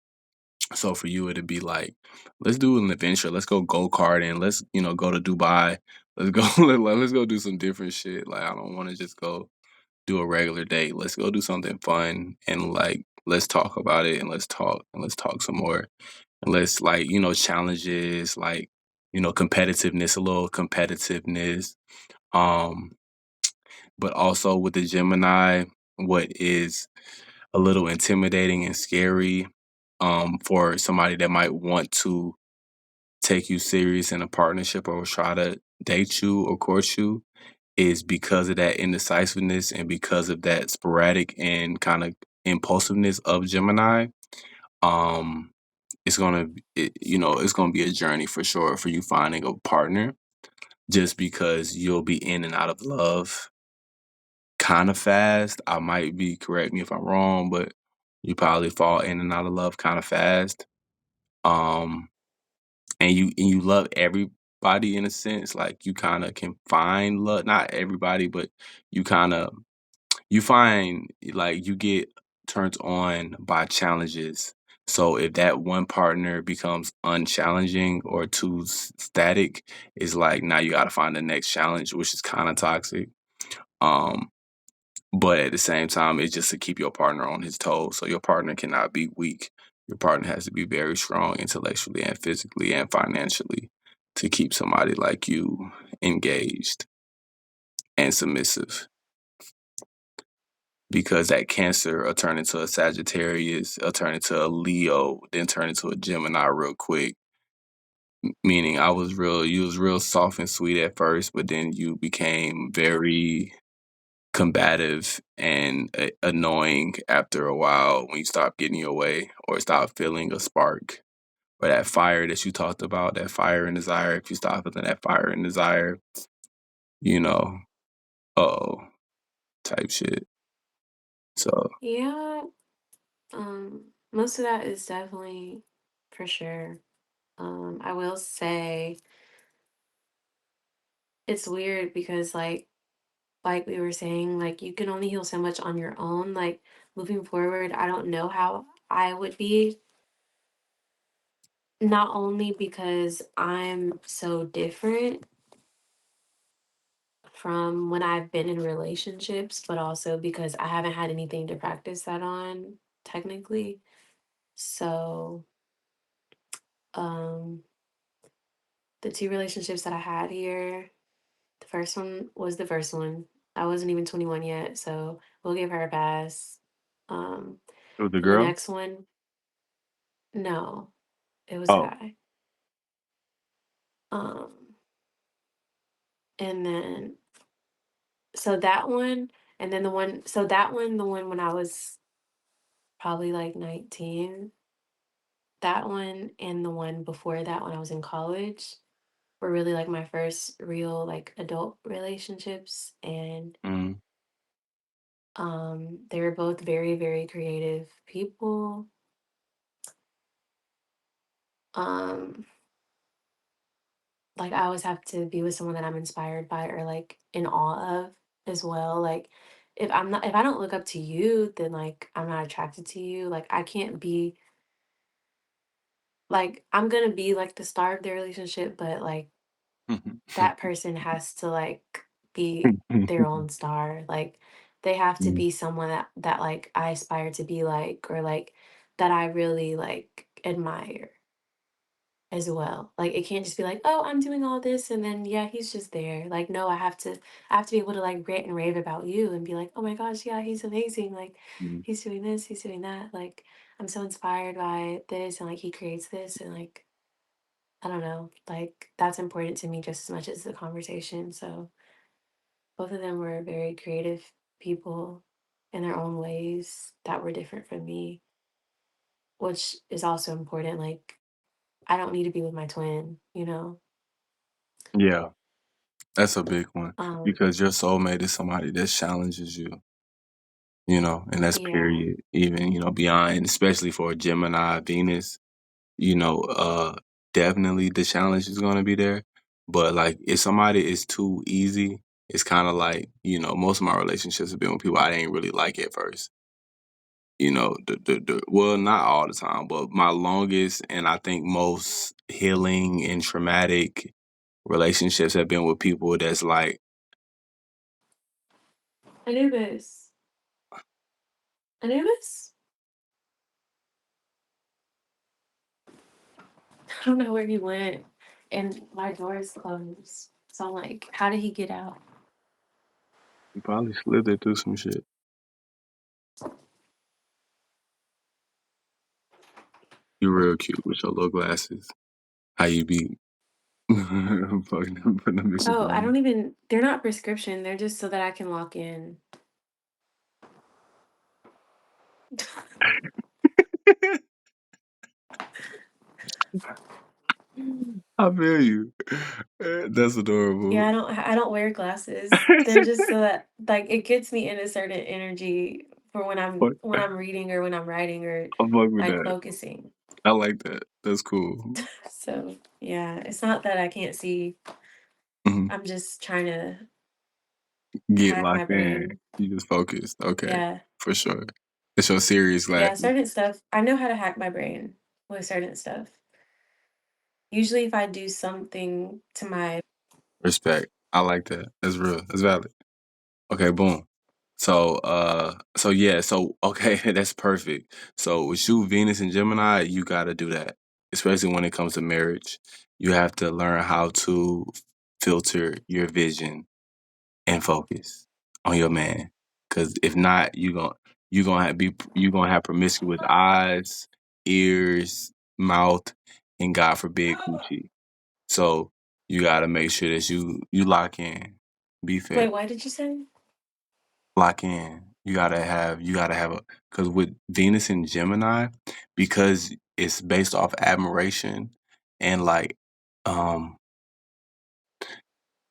So for you, it'd be like, let's do an adventure. Let's go karting. Let's go to Dubai. Let's go. Let's go do some different shit. Like I don't want to just go do a regular date. Let's go do something fun and like let's talk about it and let's talk some more. And let's like challenges like competitiveness, a little competitiveness. Um, but also with the Gemini, what is a little intimidating and scary for somebody that might want to take you serious in a partnership or try to date you or court you is because of that indecisiveness and because of that sporadic and kind of impulsiveness of Gemini. Um, it's gonna be a journey for sure for you finding a partner, just because you'll be in and out of love kind of fast. I might be correct me if I'm wrong, but you probably fall in and out of love kind of fast. Um, and you love everybody in a sense. Like you kind of can find love, not everybody, but you kind of you find like you get turned on by challenges. So if that one partner becomes unchallenging or too static, it's like now you got to find the next challenge, which is kind of toxic. Um, but at the same time, it's just to keep your partner on his toes. So your partner cannot be weak. Your partner has to be very strong intellectually and physically and financially to keep somebody like you engaged and submissive. because that Cancer will turn into a Sagittarius, will turn into a Leo, then turn into a Gemini real quick. Meaning you was real soft and sweet at first, but then you became very combative and annoying after a while when you stop getting your way or stop feeling a spark or that fire that you talked about, that fire and desire. If you stop feeling that fire and desire, you know, oh, type shit. So Yeah, most of that is definitely for sure. I will say it's weird because like we were saying, like you can only heal so much on your own. Like moving forward, I don't know how I would be, not only because I'm so different from when I've been in relationships, but also because I haven't had anything to practice that on technically. So, um, the two relationships that I had here, the first one was the first one. I wasn't even 21 yet, so we'll give her a pass. Um, it was a and the girl. next one, no, it was a Oh, guy. Um, and then so that one, and then the one when I was probably like 19, that one and the one before that when I was in college were really like my first real like adult relationships, and mm, they were both very, very creative people. Um, like I always have to be with someone that I'm inspired by or like in awe of as well. Like if I don't look up to you, then like I'm not attracted to you. Like I can't be like I'm gonna be like the star of the relationship, but like that person has to like be their own star. Like they have to mm, be someone that like I aspire to be like, or like that I really like admire as well. Like it can't just be like, "Oh, I'm doing all this and then yeah, he's just there." Like no, I have to be able to like rant and rave about you and be like, "Oh my gosh, yeah, he's amazing. Like mm, he's doing this, he's doing that. Like I'm so inspired by this and like he creates this and like I don't know, like that's important to me just as much as the conversation." So both of them were very creative people in their own ways that were different from me, which is also important. Like I don't need to be with my twin, you know? yeah, that's a big one Um, because your soulmate is somebody that challenges you. And that's yeah. period. Even, beyond, especially for a Gemini, Venus, you know, uh, definitely the challenge is gonna be there. But like if somebody is too easy, it's kinda like, most of my relationships have been with people I didn't really like at first. Well, not all the time, but my longest and I think most healing and traumatic relationships have been with people that's like, Anubis. Anubis? I don't know where he went. And my door is closed. So I'm like, how did he get out? you probably slithered through some shit. You real cute with your little glasses. How you be fucking putting them bitches Oh, I on. don't even, they're not prescription. They're just so that I can walk in. I feel you. That's Yeah, adorable. I don't wear glasses. They're just so that like it gets me in a certain energy for Fuck, when I'm reading or when I'm writing or I fuck with like that. focusing. I like that. That's cool. So yeah, it's not that I can't see. Mhm. I'm just trying to Get hack my locked in. brain. You just focused. Okay, Yeah. for sure. It's your serious Yeah, glasses. certain stuff. I know how to hack my brain with certain stuff. Usually if I do something to my Respect. I like that. That's real. That's valid. Okay, boom. So yeah, so okay, that's perfect. So with you, Venus and Gemini, you gotta do that. Especially when it comes to marriage. You have to learn how to filter your vision and focus on your man. Because if not, you gonna have promiscuous eyes, ears, mouth, and God forbid coochie. So you gotta make sure that you lock in. Be fair. Wait, what did you say? Lock in. You gotta have a because with Venus and Gemini, because it's based off admiration and like um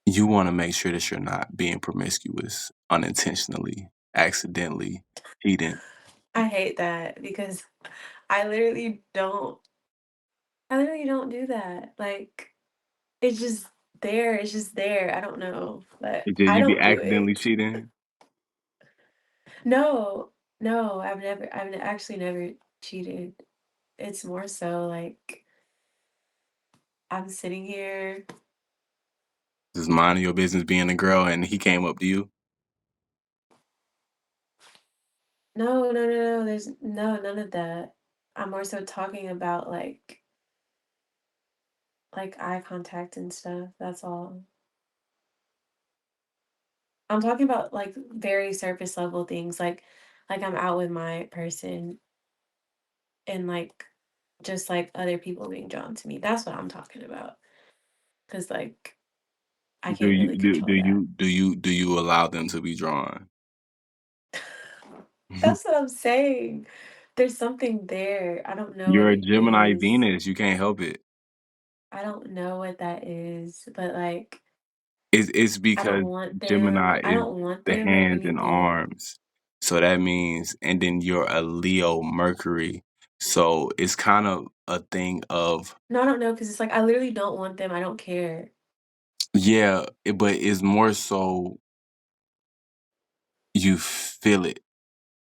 you want to make sure that you're not being promiscuous unintentionally, accidentally, cheating. I hate that because I literally don't I literally don't do that. Like, it's just there, it's just there. I don't know, but Did I you be don't do accidentally it. cheating? No, no, actually never cheated. It's more so like I'm sitting here. Just minding your business being a girl and he came up to you? No, no, no, no, there's no, none of that. I'm more so talking about like eye contact and stuff. That's all. I'm talking about like very surface level things, like I'm out with my person and like just like other people being drawn to me. That's what I'm talking about. Cause like I Do can't you really do, do control that. you do you do you allow them to be drawn? That's what I'm saying. There's something there. I don't know what You're a it Gemini is. Venus, you can't help it. I don't know what that is, but like It's because Gemini I is don't want the them or hands and anything. arms. So that means and then you're a Leo Mercury. So it's kind of a thing of No, I don't know because it's like I literally don't want them. I don't care. yeah, but it's more so you feel it.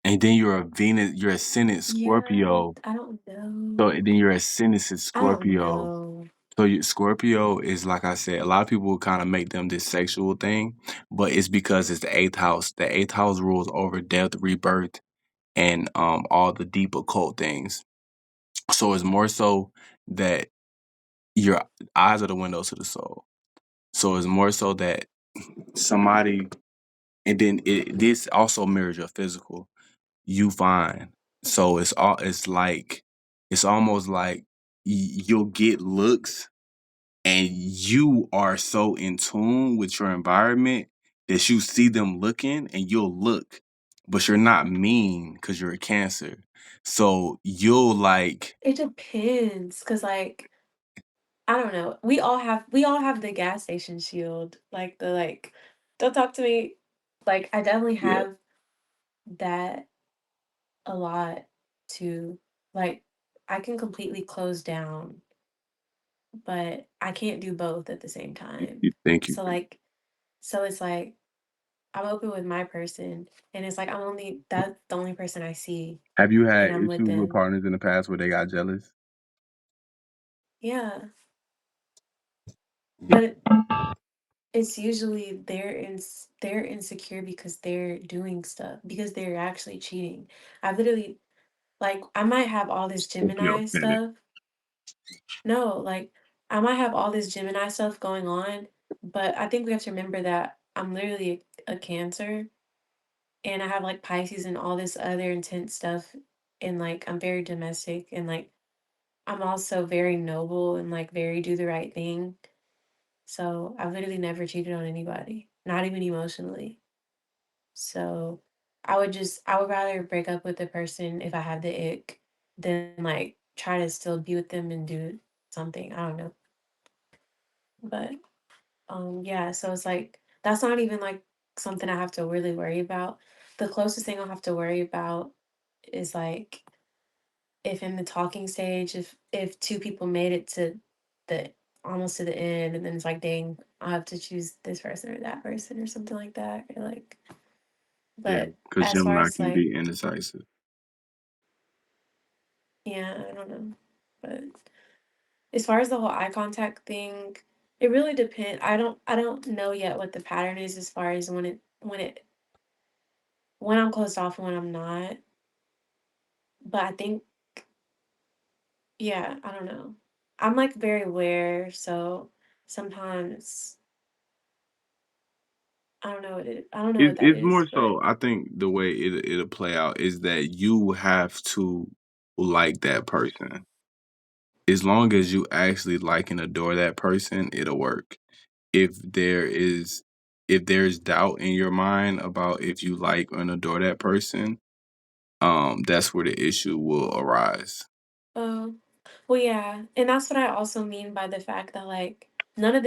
And then you're a Venus, you're ascendant Yeah, Scorpio. I don't So know. then your ascendant is I don't Scorpio. know. So Scorpio is like I said, a lot of people kind of make them this sexual thing, but it's because it's the eighth house. The eighth house rules over death, rebirth, and all the deep occult things. So it's more so that your eyes are the windows to the soul. So it's more so that somebody, and then this also mirrors your physical. You find so it's almost like you'll get looks and you are so in tune with your environment that you see them looking and you'll look, but you're not mean because you're a Cancer. So you'll like, It depends, cause like I don't know. We all have the gas station shield, like the like, don't talk to me. Like I definitely yeah, have that a lot too. Like I can completely close down, but I can't do both at the same time. you think you So can. like, so it's like I'm open with my person, and it's like that's the only person I see, Have you and had I'm with issues with them. partners in the past where they got jealous? Yeah, Yeah. but it's usually they're insecure because they're doing stuff, because they're actually cheating. I've literally like, I might have all this Scorpio Gemini panic. stuff. No, like, I might have all this Gemini stuff going on, but I think we have to remember that I'm literally a Cancer, and I have, like, Pisces and all this other intense stuff, and, like, I'm very domestic, and, like, I'm also very noble and, like, very do the right thing. So, I've literally never cheated on anybody, not even emotionally. So, I would rather break up with the person if I have the ick than, like, try to still be with them and do something, I don't know. But, yeah, so it's like that's not even, like, something I have to really worry about. The closest thing I'll have to worry about is, like, if in the talking stage, if 2 people made it to the almost to the end, and then it's like, "Dang, I'll have to choose this person or that person," or something like that, or, like, Yeah, but because as far Gemini as, can like, be indecisive. yeah, I don't know. But as far as the whole eye contact thing, it really depends. I don't know yet what the pattern is as far as when I'm closed off and when I'm not. But I think, yeah, I don't know. I'm like very aware, so sometimes I don't know It what that it's is, more but so I think the way it'll play out is that you have to like that person. As long as you actually like and adore that person, it'll work. If there's doubt in your mind about if you like and adore that person, that's where the issue will arise. oh, well, yeah, and that's what I also mean by the fact that, like, none of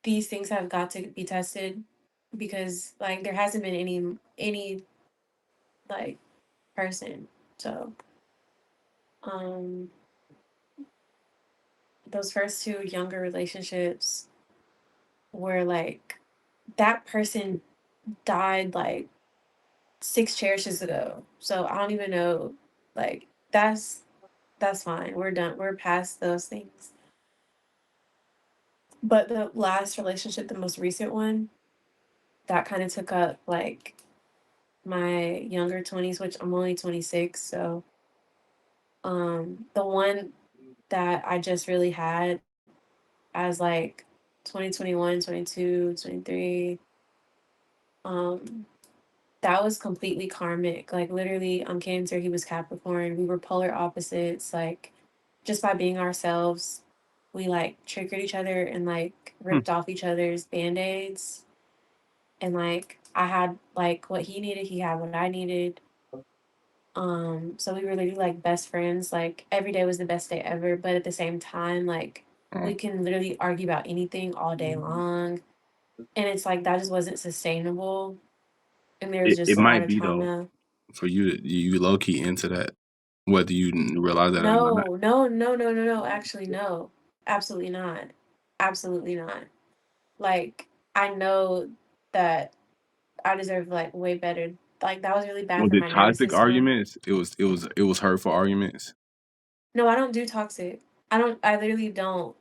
these things have got to be tested because, like, there hasn't been any, like, person. So, um, those first 2 younger relationships were, like that person died, like, 6 cherishes ago. So, I don't even know, like, that's fine. We're done. We're past those things. But the last relationship, the most recent one, that kind of took up like my younger 20s, which I'm only 26. So, the one that I just really had as like 2021, 22, 23, um, that was completely karmic. Like, literally, I'm Cancer, he was Capricorn. We were polar opposites. Like, just by being ourselves, we like triggered each other and like Hmm. ripped off each other's band-aids. And like I had like what he needed, he had what I needed. So we were literally like best friends. Like every day was the best day ever, but at the same time, like Uh, we can literally argue about anything all day long. And it's like that just wasn't sustainable. And there was it just a lot might of be though trauma. for you to you low key into that, whether you realize that or not. No, no, no, no, no, no. Actually, no. Absolutely not. Absolutely not. Like I know that I deserve like way better. Like that was really bad Was for it my nervous toxic system. arguments? It was hurtful arguments. No, I don't do toxic. I literally don't.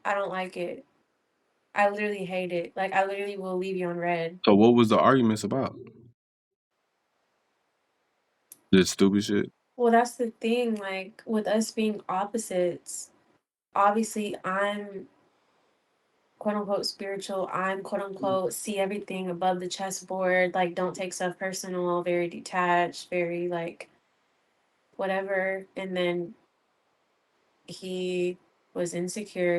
I don't like it. I literally hate it. Like I literally will leave you on red. So what was the arguments about? Just stupid shit. Well, that's the thing. Like with us being opposites, obviously I'm quote unquote spiritual. I'm quote unquote see everything above the chessboard. Like don't take stuff personal. Very detached. Very like whatever. And then he was insecure.